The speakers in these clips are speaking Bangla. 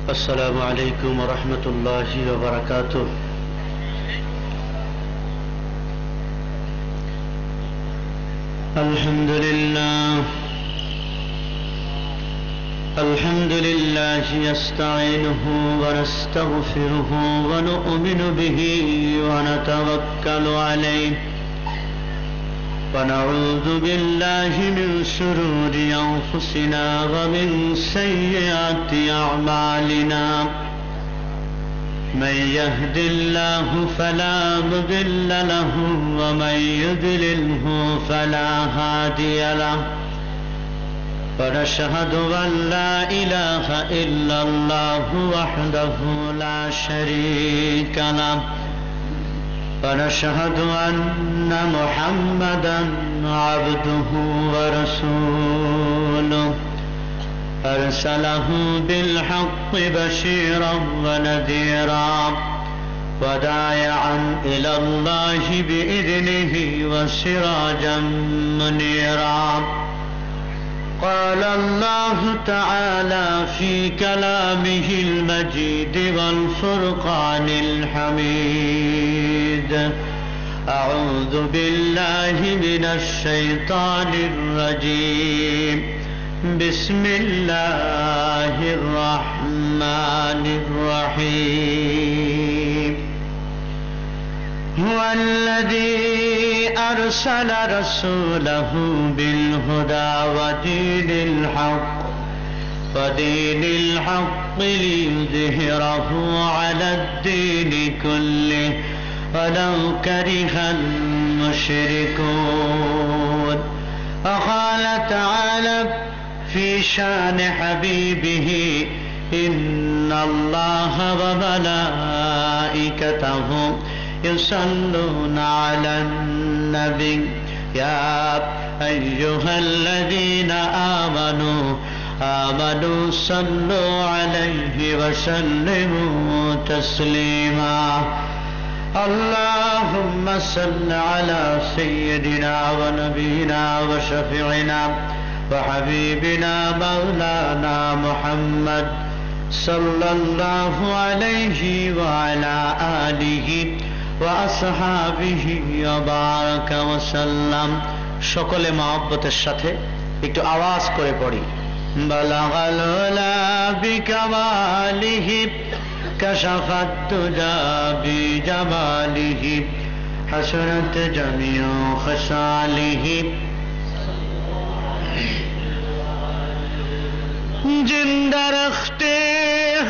السلام عليكم ورحمة الله وبركاته. الحمد لله يستعينه ونستغفره ونؤمن به ونتوكل عليه ونعوذ بالله من شرور أنفسنا ومن سيئات أعمالنا من يهد الله فلا مضل له ومن يضلله فلا هادي له ونشهد أن لا إله إلا الله وحده لا شريك له ونشهد أن محمدا عبده ورسوله أرسله بالحق بشيرا ونذيرا وداعيا إلى الله بإذنه وسراجا منيرا. قال الله تعالى في كلامه المجيد والفرقان الحميد: أعوذ بالله من الشيطان الرجيم. بسم الله الرحمن الرحيم. هو الذي أرسل رسوله بالهدى ودين الحق ليظهره على الدين كله ولو كره المشركون. وقال تعالى في شان حبيبه: إن الله وملائكته يصلون على النبي يا أيها الذين آمنوا صلوا عليه وسلموا تسليما. اللهم صل على سيدنا ونبينا وشفيعنا وحبيبنا مولانا محمد صلى الله عليه وعلى آله وأصحابه وبارك وسلم. সকলে মহব্বতের সাথে একটু আওয়াজ করে পড়ি: বালাগাল উলা বিকামালিহি কাশাফাত তুজা বিজামালিহি হাসনাত জামিউ খসালিহি जिंदा रखते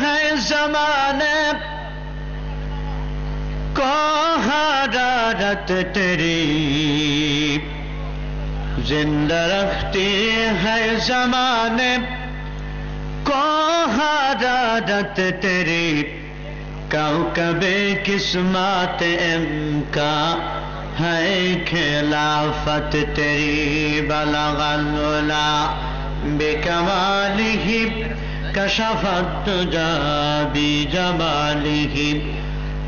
हैं ज़माने को हरारत तेरी, जिंदा रखती है ज़माने को हरारत तेरी, कौकबे किस्मत इनका है खिलाफत तेरी. बलगल उला بكماله كشفت تجا بجماله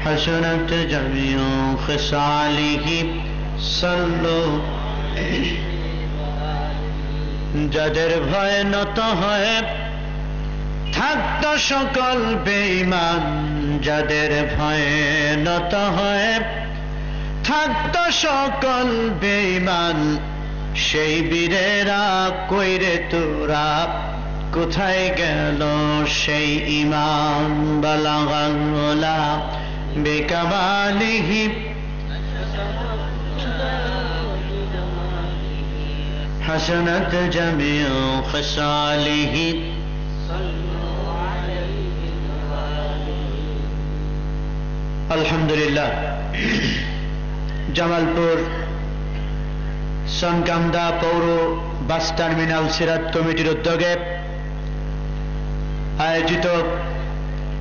حسنت جميع خصاله صلوا. যাদের ভয়ে নত হয়ে থাকত সকল বেঈমান, যাদের ভয়ে নত হয়ে থাকত সকল বেঈমান, সেই বীরেরা কইরে তোরা কোথায় গেল সেই ঈমান. বালাগাল উলা বিকামালিহি হাসনাত জামিউ খসালিহি. আলহামদুলিল্লাহ, জামালপুর সনকান্দা পৌর বাস টার্মিনাল সিরাত কমিটির উদ্যোগে আয়োজিত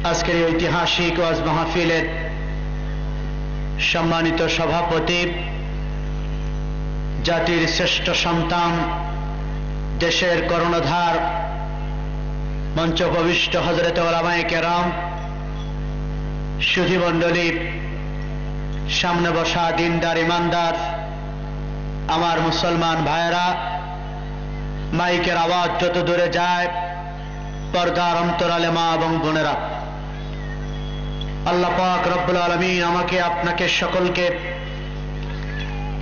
আজকের ঐতিহাসিক ওয়াজ মাহফিলের সম্মানিত সভাপতি, জাতির শ্রেষ্ঠ সন্তান, দেশের কর্ণধার, মঞ্চোপবিষ্ট হযরত উলামায়ে কেরাম, সুধীমণ্ডলী, সামনে বসা দিনদার ইমানদার আমার মুসলমান ভাইয়েরা, মাইকের আওয়াজ যত দূরে যায় পর্দার অন্তরালে মা এবং বোনেরা, আল্লাহ পাক রব্বুল আলামিন আমাকে আপনাকে সকলকে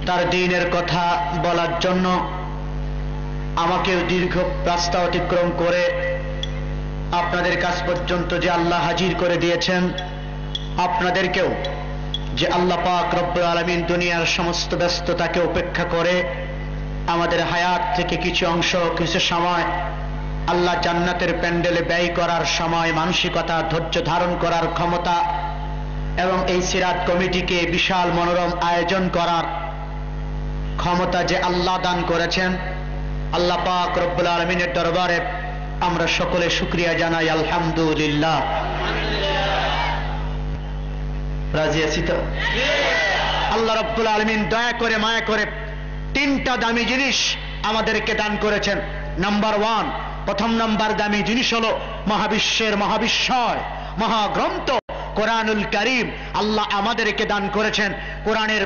তার দ্বীনের কথা বলার জন্য আমাকে দীর্ঘ রাস্তা অতিক্রম করে আপনাদের কাছ পর্যন্ত যে আল্লাহ হাজির করে দিয়েছেন, আপনাদেরকেও যে আল্লাহ পাক রব্বুল আলামিন দুনিয়ার সমস্ত ব্যস্ততাকে উপেক্ষা করে আমাদের হায়াত থেকে কিছু অংশ, কিছু সময় আল্লাহ জান্নাতের প্যান্ডেলে ব্যয় করার সময়, মানসিকতা, ধৈর্য ধারণ করার ক্ষমতা এবং এই সিরাত কমিটিকে বিশাল মনোরম আয়োজন করার ক্ষমতা যে আল্লাহ দান করেছেন, আল্লাহ পাক রব্বুল আলামিনের দরবারে আমরা সকলে শুকরিয়া জানাই। আলহামদুলিল্লাহ। রাজি আছি তো? আল্লাহ রব্বুল আলামিন দয়া করে মায়া করে তিনটা দামি জিনিস আমাদেরকে দান করেছেন। নাম্বার ওয়ান, প্রথম নাম্বার দামি জিনিস হলো মহাবিশ্বের মহাবিস্ময় মহাগ্রন্থ কোরআনুল কারীম। আল্লাহ আমাদেরকে দান করেছেন কোরআনের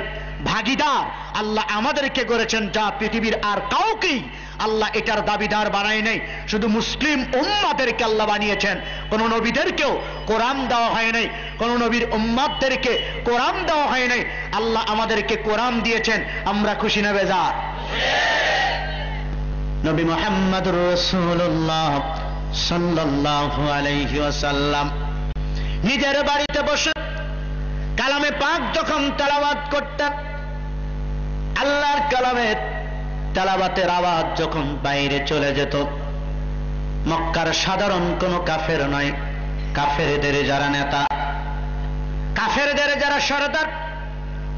ভাগীদার, আল্লাহ আমাদেরকে করেছেন যা পৃথিবীর আর কাউকেই আল্লাহ এটার দাবিদার বানায় নাই। শুধু মুসলিম উম্মাদেরকে আল্লাহ বানিয়েছেন, কোন নবীদেরকেও কোরআন দেওয়া হয় নাই, কোন নবীর উম্মাদদেরকে কোরআন দেওয়া হয় নাই। আল্লাহ আমাদেরকে কোরআন দিয়েছেন, আমরা খুশি না বেজার? নবী মুহাম্মদুর রাসূলুল্লাহ সাল্লাল্লাহু আলাইহি ওয়াসাল্লাম নিজের বাড়িতে বসে কালামে পাক যখন তেলাওয়াত করতেন, আল্লাহর কালামের তেলাওয়াতের আওয়াজ যখন বাইরে চলে যেত, মক্কার সাধারণ কোন কাফের নয়, কাফেরদের যারা নেতা, কাফেরদের যারা সরদার,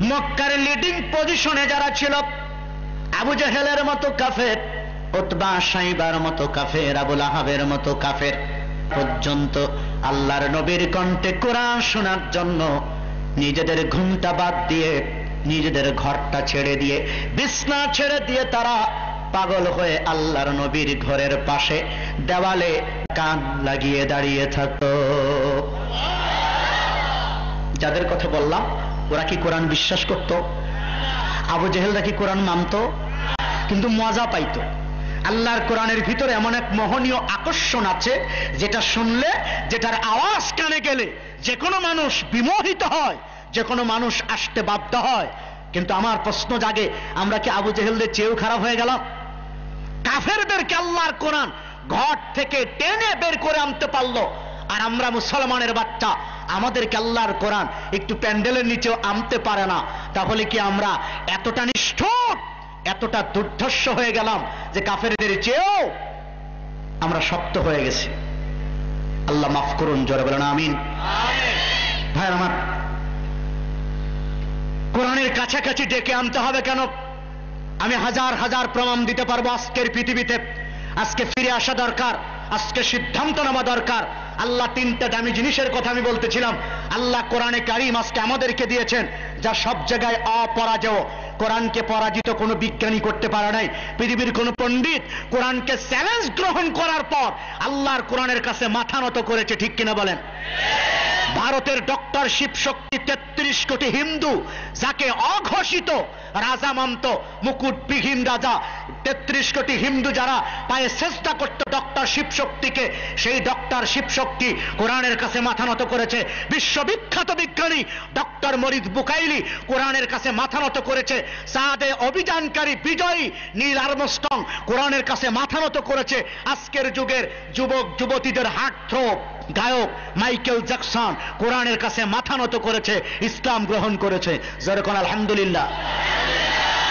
মক্কার লিডিং পজিশনে যারা ছিল, আবু জেহেলের মতো কাফের, উতবা সাইবার মতো কাফের, আবু লাহাবের মতো কাফের পর্যন্ত আল্লাহর নবীর কণ্ঠে কোরআন শোনার জন্য নিজেদের ঘুমটা বাদ দিয়ে, নিজেদের ঘরটা ছেড়ে দিয়ে, বিছনা ছেড়ে দিয়ে তারা পাগল হয়ে আল্লাহর নবীর ঘরের পাশে দেওয়ালে কান লাগিয়ে দাঁড়িয়ে থাকতো। যাদের কথা বললাম ওরা কি কোরআন বিশ্বাস করত? আবু জেহেলরা কি কোরআন মানত? কিন্তু মজা পাইতো। আল্লাহর কোরআনের ভিতরে এমন এক মোহনীয় আকর্ষণ আছে যেটা শুনলে, যেটার আওয়াজ কানে গেলে যে কোনো মানুষ বিমোহিত হয়, যে কোনো মানুষ আসতে বাধ্য হয়। কিন্তু আমার প্রশ্ন জাগে, আমরা কি আবু জেহেলদের চেয়েও খারাপ হয়ে গেলাম? কাফেরদেরকে আল্লাহর কোরআন ঘর থেকে টেনে বের করে আনতে পারলো, আর আমরা মুসলমানের বাচ্চা, আমাদেরকে আল্লাহর কোরআন একটু প্যান্ডেলের নিচেও আনতে পারে না। তাহলে কি আমরা এতটা নিষ্ঠুর, এতটা দুর্ধর্ষ হয়ে গেলাম যে কাফেরদের চেয়েও আমরা শক্ত হয়ে গেছি? আল্লাহ মাফ করুন, জোরে বলেন আমিন। ভাই আমার, কোরআনের কাছাকাছি ডেকে আনতে হবে কেন? আমি হাজার হাজার প্রমাণ দিতে পারবো। আজকের পৃথিবীতে আজকে ফিরে আসা দরকার, আজকে সিদ্ধান্ত নেওয়া দরকার। আল্লাহ তিনটা দামি জিনিসের কথা আমি বলতেছিলাম, আল্লাহ কোরআনে কারীম আজকে আমাদেরকে দিয়েছেন যা সব জায়গায় অপরাজেয়। কোরআনকে পরাজিত কোনো বিজ্ঞানী করতে পারে নাই, পৃথিবীর কোন পণ্ডিত কোরআনকে চ্যালেঞ্জ গ্রহণ করার পর আল্লাহর কোরআনের কাছে মাথা নত করেছে, ঠিক কিনা বলেন? ভারতের ডক্টর শিবশক্তি 33 কোটি হিন্দু যাকে অঘোষিত রাজা মানত, মুকুটবিহীন রাজা, 33 কোটি হিন্দু যারা পায়ে সেজদা করত ডক্টর শিবশক্তিকে, সেই ডক্টর শিবশক্তি কোরআনের কাছে মাথা নত করেছে। বিশ্ববিখ্যাত বিজ্ঞানী ডক্টর মরিস বুকাইলি কোরআনের কাছে মাথা নত করেছে। চাঁদে অভিযানকারী বিজয়ী নীল আর্মস্ট্রং কোরআনের কাছে মাথা নত করেছে। আজকের যুগের যুবক যুবতীদের হার্টথ্রোব গায়ক মাইকেল জ্যাকসন কোরআনের কাছে মাথা নত করেছে, ইসলাম গ্রহণ করেছে। যেরকম আলহামদুলিল্লাহ।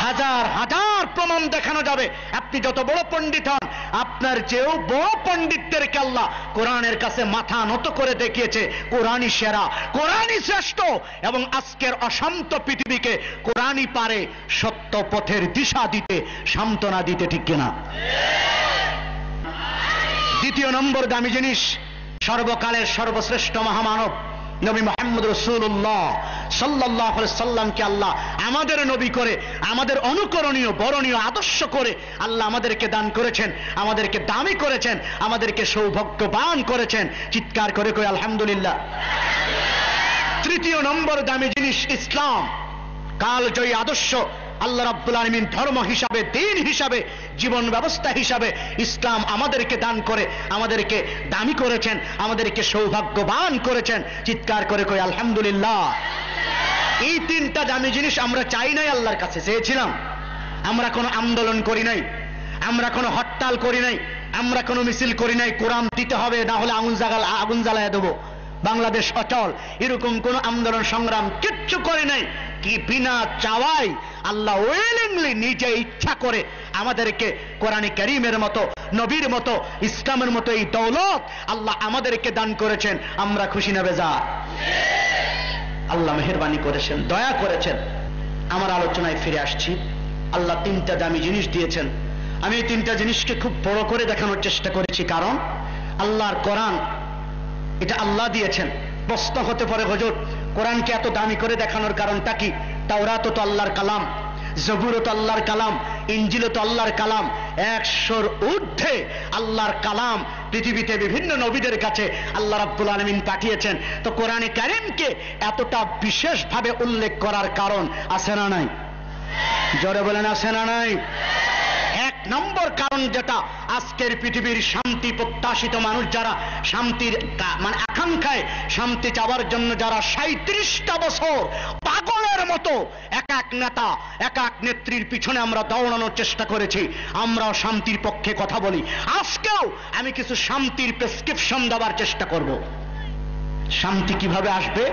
হাজার হাজার প্রমাণ দেখানো যাবে। আপনি যত বড় পণ্ডিত হন, আপনার চেয়েও বড় পণ্ডিতদেরকে আল্লাহ কোরআনের কাছে মাথা নত করে দেখিয়েছে। কোরআনই সেরা, কোরআনই শ্রেষ্ঠ, এবং আজকের অশান্ত পৃথিবীকে কোরআনই পারে সত্য পথের দিশা দিতে, সান্ত্বনা দিতে, ঠিক কিনা? দ্বিতীয় নম্বর দামি জিনিস, সর্বকালের সর্বশ্রেষ্ঠ মহামানব নবী মুহাম্মদ রাসূলুল্লাহ সাল্লাল্লাহু আলাইহি সাল্লামকে আল্লাহ আমাদের নবী করে, আমাদের অনুকরণীয় বরণীয় আদর্শ করে আল্লাহ আমাদেরকে দান করেছেন, আমাদেরকে দামি করেছেন, আমাদেরকে সৌভাগ্যবান করেছেন। চিৎকার করে কই আলহামদুলিল্লাহ। তৃতীয় নম্বর দামি জিনিস ইসলাম, কালজয়ী আদর্শ। আল্লাহ রাব্বুল আলামিন ধর্ম হিসাবে, দ্বীন হিসাবে জীবন ব্যবস্থা হিসাবে ইসলাম আমাদেরকে দান করে আমাদেরকে দামি করেছেন, আমাদেরকে সৌভাগ্যবান করেছেন। চিৎকার করে কই আলহামদুলিল্লাহ। এই তিনটা দামি জিনিস আমরা চাই নাই, আল্লাহর কাছে চেয়েছিলাম। আমরা কোনো আন্দোলন করি নাই, আমরা কোনো হরতাল করি নাই, আমরা কোনো মিছিল করি নাই, কোরআন দিতে হবে না হলে আগুন জ্বালায় দেবো, বাংলাদেশ অচল, এরকম কোন আন্দোলন সংগ্রাম কিচ্ছু করে নাই। কি বিনা চাওয়াই আল্লাহ ওয়েলিংলি নিজে ইচ্ছা করে আমাদেরকে কোরআনে কারীমের মতো, নবীর মতো, ইসলামের মতো এই দৌলত আল্লাহ আমাদেরকে দান করেছেন। আমরা খুশি না বেজার? আল্লাহ মেহেরবানি করেছেন, দয়া করেছেন। আমার আলোচনায় ফিরে আসছি। আল্লাহ তিনটা দামি জিনিস দিয়েছেন। আমি এই তিনটা জিনিসকে খুব বড় করে দেখানোর চেষ্টা করেছি, কারণ আল্লাহর কোরআন এটা আল্লাহ দিয়েছেন। প্রশ্ন হতে পারে, হুজুর কোরআনকে এত দামি করে দেখানোর কারণটা কি? তাওরাত তো আল্লাহর কালাম, জবুর তো আল্লাহর কালাম, ইনজিল তো আল্লাহর কালাম, 100-র ঊর্ধ্বে আল্লাহর কালাম পৃথিবীতে বিভিন্ন নবীদের কাছে আল্লাহ রাব্বুল আলামিন পাঠিয়েছেন। তো কোরআনে কারীমকে এতটা বিশেষভাবে উল্লেখ করার কারণ আছে না নাই? জোরে বলেন, আছে না নাই? এক নম্বর কারণ যেটা, আজকের পৃথিবীর শান্তি প্রত্যাশিত মানুষ যারা, শান্তির মানে আকাঙ্ক্ষায় শান্তি চাওয়ার জন্য যারা 37টা বছর পাগলের মতো এক এক নেতা, এক এক নেত্রীর পিছনে আমরা দৌড়ানোর চেষ্টা করেছি, আমরাও শান্তির পক্ষে কথা বলি। আজকেও আমি কিছু শান্তির প্রেসক্রিপশন দেওয়ার চেষ্টা করব। শান্তি কিভাবে আসবে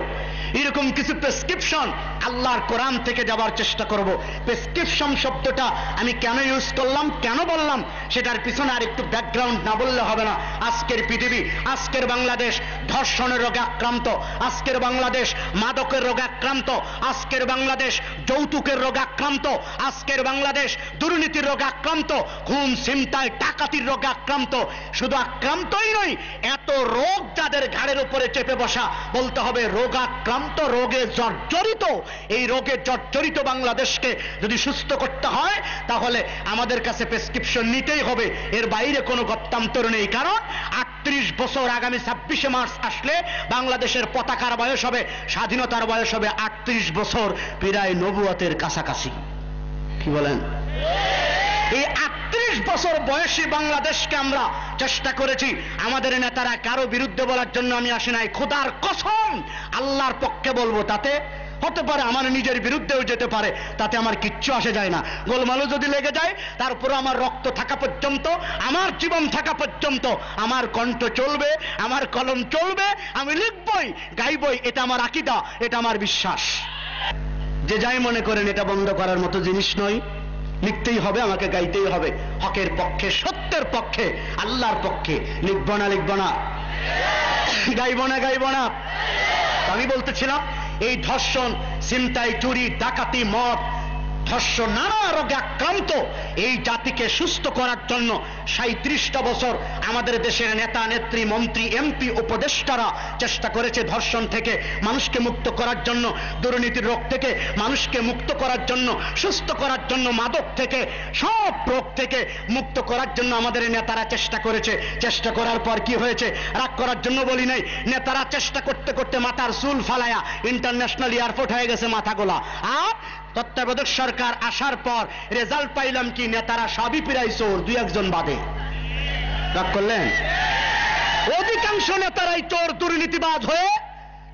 এরকম কিছু প্রেসক্রিপশন আল্লাহর কোরআন থেকে যাবার চেষ্টা করব। প্রেসক্রিপশন শব্দটা আমি কেন ইউজ করলাম, কেন বললাম, সেটার পিছনে আর একটু ব্যাকগ্রাউন্ড না বললে হবে না। আজকের পৃথিবী, আজকের বাংলাদেশ ধর্ষণের রোগে আক্রান্ত, আজকের বাংলাদেশ মাদকের রোগে আক্রান্ত, আজকের বাংলাদেশ যৌতুকের রোগে আক্রান্ত, আজকের বাংলাদেশ দুর্নীতির রোগে আক্রান্ত, খুন ছিনতাই ডাকাতির রোগে আক্রান্ত। শুধু আক্রান্তই নয়, এত রোগ যাদের ঘাড়ের উপরে চেপে বসা, বলতে হবে রোগাক্রান্ত, রোগে জর্জরিত। এই রোগে জর্জরিত বাংলাদেশকে যদি সুস্থ করতে হয় তাহলে আমাদের কাছে প্রেসক্রিপশন নিতেই হবে, এর বাইরে কোনো গত্যান্তর নেই। কারণ 38 বছর, আগামী 26শে মার্চ আসলে বাংলাদেশের পতাকার বয়স হবে, স্বাধীনতার বয়স হবে 38 বছর, প্রায় নবুয়তের কাছাকাছি। কি বলেন? এই 38 বছর বয়সী বাংলাদেশকে আমরা চেষ্টা করেছি। আমাদের নেতারা কারো বিরুদ্ধে বলার জন্য আমি আসি নাই, খোদার কসম আল্লাহর পক্ষে বলবো। তাতে হতে পারে আমার নিজের বিরুদ্ধেও যেতে পারে, তাতে আমার কিচ্ছু আসে যায় না। গোলমালও যদি লেগে যায়, তারপরে আমার রক্ত থাকা পর্যন্ত, আমার জীবন থাকা পর্যন্ত আমার কণ্ঠ চলবে, আমার কলম চলবে, আমি লিখবই, গাইবই। এটা আমার আকীদা, এটা আমার বিশ্বাস। যে যাই মনে করেন এটা বন্ধ করার মতো জিনিস নয়, লিখতেই হবে, আমাকে গাইতেই হবে। হকের পক্ষে, সত্যের পক্ষে, আল্লাহর পক্ষে লিখব না, লিখব না, গাইব না, গাইব না। আমি বলতেছিলাম, এই ধর্ষণ, ছিনতাই, চুরি, ডাকাতি, মদ, ধর্ষণ, নানা রোগে আক্রান্ত এই জাতিকে সুস্থ করার জন্য 37টা বছর আমাদের দেশের নেতা, নেত্রী, মন্ত্রী, এমপি, উপদেষ্টারা চেষ্টা করেছে ধর্ষণ থেকে মানুষকে মুক্ত করার জন্য, দুর্নীতির রোগ থেকে মানুষকে মুক্ত করার জন্য, সুস্থ করার জন্য, মাদক থেকে, সব রোগ থেকে মুক্ত করার জন্য আমাদের নেতারা চেষ্টা করেছে। চেষ্টা করার পর কি হয়েছে? রাগ করার জন্য বলি নাই, নেতারা চেষ্টা করতে করতে মাথার চুল ফালায়া ইন্টারন্যাশনাল এয়ারপোর্ট হয়ে গেছে মাথাগোলা। আর তত্ত্বাবধায়ক সরকার আসার পর রেজাল্ট পাইলাম কি, নেতারা সবই প্রায় চোর, 2-1 জন বাদে। রাগ করলেন? অধিকাংশ নেতারাই চোর, দুর্নীতিবাজ হয়ে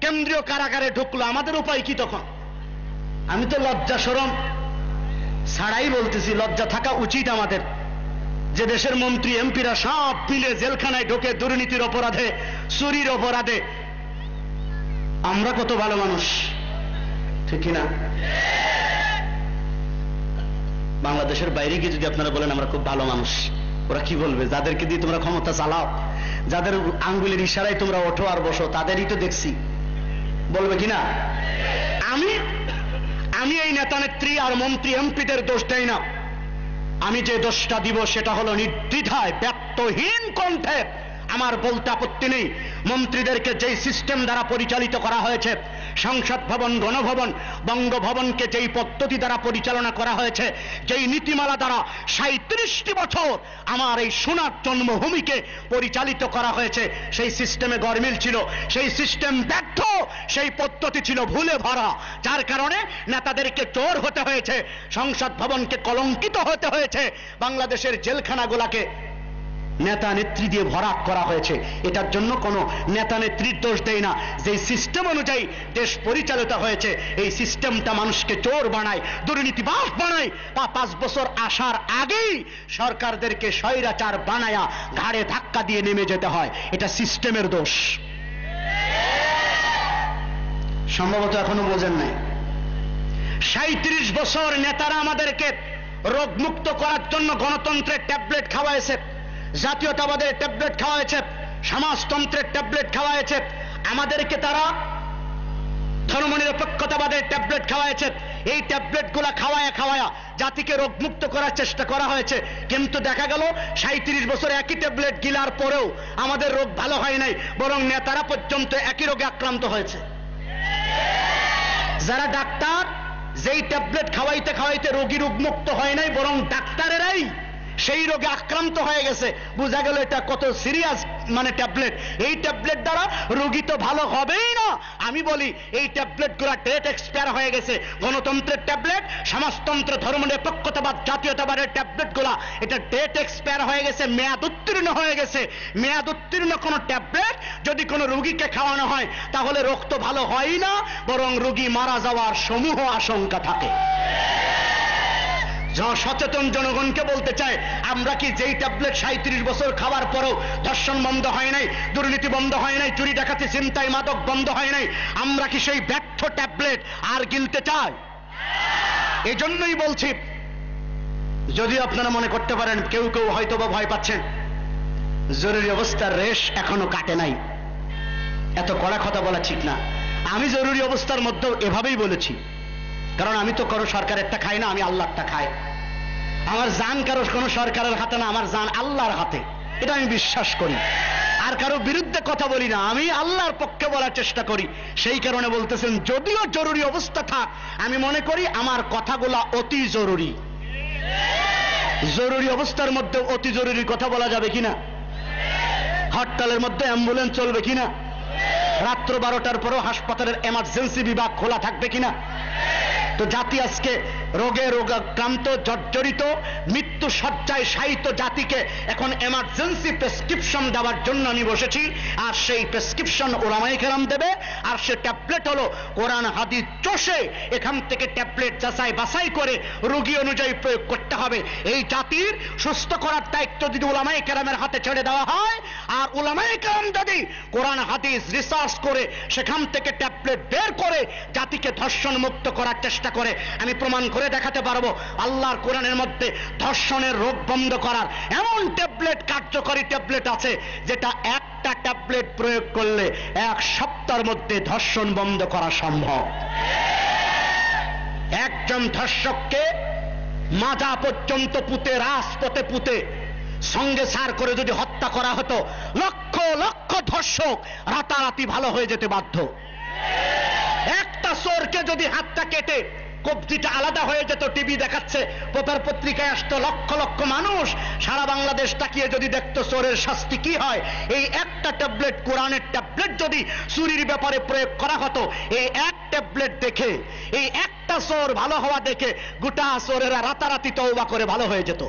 কেন্দ্রীয় কারাগারে ঢুকলো। আমাদের উপায় কি তখন? আমি তো লজ্জা শরম ছাড়াই বলতেছি, লজ্জা থাকা উচিত আমাদের। যে দেশের মন্ত্রী, এমপিরা সব মিলে জেলখানায় ঢোকে দুর্নীতির অপরাধে, চুরির অপরাধে। আমরা কত ভালো মানুষ, ঠিক না? বাংলাদেশের বাইরে গিয়ে যদি আপনারা বলেন আমরা খুব ভালো মানুষ, ওরা কি বলবে? যাদেরকে দিয়ে তোমরা ক্ষমতা চালাও, যাদের আঙ্গুলের ইশারায় তোমরা ওঠো আর বসো, তাদেরই তো দেখছি, বলবে কিনা? আমি এই নেতা, নেত্রী আর মন্ত্রী, এমপিদের দোষ দেই না। আমি যে দোষটা দিব সেটা হলো নির্দ্বিধায়, ব্যক্তহীন কণ্ঠে আমার বলতে আপত্তি নেই। মন্ত্রীদেরকে যেই সিস্টেম দ্বারা পরিচালিত করা হয়েছে, সংসদ ভবন, গণভবন, বঙ্গভবনকে যেই পদ্ধতি দ্বারা পরিচালনা করা হয়েছে, যেই নীতিমালা দ্বারা 37টি বছর আমার এই সোনার জন্মভূমিকে পরিচালিত করা হয়েছে, সেই সিস্টেমে গরমিল ছিল, সেই সিস্টেম ব্যর্থ, সেই পদ্ধতি ছিল ভুলে ভরা, যার কারণে নেতাদেরকে চোর হতে হয়েছে, সংসদ ভবনকে কলঙ্কিত হতে হয়েছে, বাংলাদেশের জেলখানাগুলাকে নেতা নেত্রী দিয়ে ভরাট করা হয়েছে। এটার জন্য কোনো নেতা নেত্রীর দোষ দেয় না, যে সিস্টেম অনুযায়ী দেশ পরিচালিত হয়েছে, এই সিস্টেমটা মানুষকে চোর বানায়, দুর্নীতিবাজ বানায়, 5 বছর আসার আগেই সরকারদেরকে স্বৈরাচার বানায়া ঘাড়ে ধাক্কা দিয়ে নেমে যেতে হয়। এটা সিস্টেমের দোষ। সম্ভবত এখনো বোঝেন নাই। 37 বছর নেতারা আমাদেরকে রোগমুক্ত করার জন্য গণতন্ত্রের ট্যাবলেট খাওয়াইছে, জাতীয়তাবাদের ট্যাবলেট খাওয়াইছে, সমাজতন্ত্রের ট্যাবলেট খাওয়াইছে, আমাদেরকে তারা ধর্মনিরপেক্ষতাবাদের ট্যাবলেট খাওয়াইছে। এই ট্যাবলেটগুলা খাওয়ায়া জাতিকে রোগমুক্ত করার চেষ্টা করা হয়েছে, কিন্তু দেখা গেল 37 বছর একই ট্যাবলেট গিলার পরেও আমাদের রোগ ভালো হয় নাই, বরং নেতারা পর্যন্ত একই রোগে আক্রান্ত হয়েছে। যারা ডাক্তার, যেই ট্যাবলেট খাওয়াইতে খাওয়াইতে রোগী রোগমুক্ত হয় নাই, বরং ডাক্তারেরাই সেই রোগে আক্রান্ত হয়ে গেছে। বোঝা গেল এটা কত সিরিয়াস ট্যাবলেট। এই ট্যাবলেট দ্বারা রোগী তো ভালো হবেই না। আমি বলি এই ট্যাবলেটগুলো ডেট এক্সপায়ার হয়ে গেছে। গণতন্ত্রের ট্যাবলেট, সমাজতন্ত্র, ধর্মনিরপেক্ষতাবাদ, জাতীয়তাবাদের ট্যাবলেটগুলো এটা ডেট এক্সপায়ার হয়ে গেছে, মেয়াদ উত্তীর্ণ হয়ে গেছে। মেয়াদ উত্তীর্ণ কোনো ট্যাবলেট যদি কোনো রোগীকে খাওয়ানো হয়, তাহলে রোগ তো ভালো হয় না, বরং রোগী মারা যাওয়ার সমূহ আশঙ্কা থাকে। সচেতন জনগণকে বলতে চাই, আমরা কি যেই ট্যাবলেট 37 বছর খাওয়ার পরেও ধর্ষণ বন্ধ হয় নাই, দুর্নীতি বন্ধ হয় নাই, চুরি ডাকাতি ছিনতাই মাদক বন্ধ হয় নাই, আমরা কি সেই ব্যর্থ ট্যাবলেট আর গিলতে চাই? এই জন্যই বলছি, যদি আপনারা মনে করতে পারেন কেউ কেউ হয়তো বা ভয় পাচ্ছেন, জরুরি অবস্থার রেশ এখনো কাটে নাই, এত কড়া কথা বলা ঠিক না। আমি জরুরি অবস্থার মধ্যেও এভাবেই বলেছি, কারণ আমি তো কোনো সরকারেরটা খাই না, আমি আল্লাহরটা খাই। আমার জান কারো কোনো সরকারের হাতে না, আমার জান আল্লাহর হাতে, এটা আমি বিশ্বাস করি। আর কারো বিরুদ্ধে কথা বলি না, আমি আল্লাহর পক্ষে বলার চেষ্টা করি। সেই কারণে বলতেছেন, যদিও জরুরি অবস্থা থাক, আমি মনে করি আমার কথাগুলা অতি জরুরি। জরুরি অবস্থার মধ্যে অতি জরুরি কথা বলা যাবে কিনা? হরতালের মধ্যে অ্যাম্বুলেন্স চলবে কিনা? রাত্র 12টার পরেও হাসপাতালের এমার্জেন্সি বিভাগ খোলা থাকবে কিনা? তো জাতি আজকে রোগে রোগাক্রান্ত, জর্জরিত, মৃত্যু শয্যায় শায়িত জাতিকে এখন এমার্জেন্সি প্রেসক্রিপশন দেওয়ার জন্য আমি বসেছি। আর সেই প্রেসক্রিপশন ওলামায়ে কেরাম দেবে, আর সে ট্যাবলেট হলো কোরআন হাদিস চষে এখান থেকে ট্যাবলেট যাচাই বাছাই করে রোগী অনুযায়ী প্রয়োগ করতে হবে। এই জাতির সুস্থ করার দায়িত্ব যদি ওলামায়ে কেরামের হাতে ছেড়ে দেওয়া হয়, আর ওলামায়ে কেরাম যদি কোরআন হাদিস রিসার্চ করে সেখান থেকে ট্যাবলেট বের করে জাতিকে ধর্ষণ মুক্ত করার চেষ্টা করে, আমি প্রমাণ করে দেখাতে পারবো আল্লাহর কোরআনের মধ্যে ধর্ষণের রোগ বন্ধ করার এমন ট্যাবলেট, কার্যকরী ট্যাবলেট আছে, যেটা একটা ট্যাবলেট প্রয়োগ করলে 1 সপ্তাহের মধ্যে ধর্ষণ বন্ধ করা সম্ভব। একজন ধর্ষককে মাজা পর্যন্ত পুঁতে, রাজপথে পুঁতে সঙ্গে সার করে যদি হত্যা করা হতো, লক্ষ লক্ষ ধর্ষক রাতারাতি ভালো হয়ে যেতে বাধ্য। একটা চোরকে যদি হাতটা কেটে কবজিটা আলাদা হয়ে যেত, টিভি দেখাচ্ছে, পেপার পত্রিকায় আসতো, লক্ষ লক্ষ মানুষ সারা বাংলাদেশ তাকিয়ে যদি দেখতো চোরের শাস্তি কি হয়, এই একটা ট্যাবলেট, কোরআনের ট্যাবলেট যদি চুরির ব্যাপারে প্রয়োগ করা হতো, এই এক ট্যাবলেট দেখে, এই একটা চোর ভালো হওয়া দেখে গোটা চোরেরা রাতারাতি তওবা করে ভালো হয়ে যেত।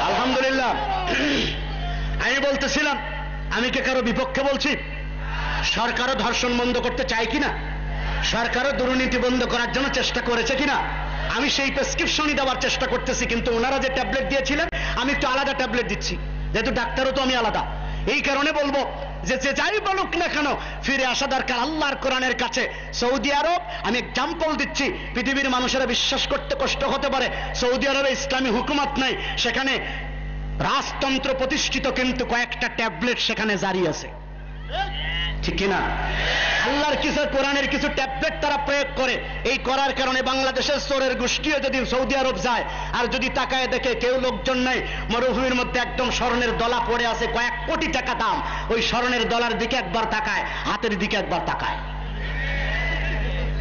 আলহামদুলিল্লাহ। আমি বলতেছিলাম, আমি কে কারো বিপক্ষে বলছি? সরকারও ধর্ষণ বন্ধ করতে চায় কিনা, সরকারও দুর্নীতি বন্ধ করার জন্য চেষ্টা করেছে কিনা, আমি সেই প্রেসক্রিপশনই দেওয়ার চেষ্টা করতেছি। কিন্তু ওনারা যে ট্যাবলেট দিয়েছিলেন, আমি একটু আলাদা ট্যাবলেট দিচ্ছি, যেহেতু ডাক্তারও তো আমি আলাদা। এই কারণে বলবো যে যে যাই বলুক না কেন, ফিরে আসা দরকার আল্লাহর কোরআনের কাছে। সৌদি আরব, আমি এক্সাম্পল দিচ্ছি, পৃথিবীর মানুষেরা বিশ্বাস করতে কষ্ট হতে পারে, সৌদি আরবে ইসলামী হুকুমত নাই, সেখানে রাজতন্ত্র প্রতিষ্ঠিত, কিন্তু কয়েকটা ট্যাবলেট সেখানে জারি আছে। ঠিক কিনা? আল্লাহর কিছু কোরআনের কিছু ট্যাবলেট তারা প্রয়োগ করে, এই করার কারণে বাংলাদেশের চোরের গোষ্ঠীও যদি সৌদি আরব যায় আর যদি তাকায় দেখে কেউ লোকজন নাই, মরুভূমির মধ্যে একদম স্বর্ণের দলা পড়ে আছে কয়েক কোটি টাকা দাম, ওই স্বর্ণের দলার দিকে একবার তাকায়, হাতের দিকে একবার তাকায়,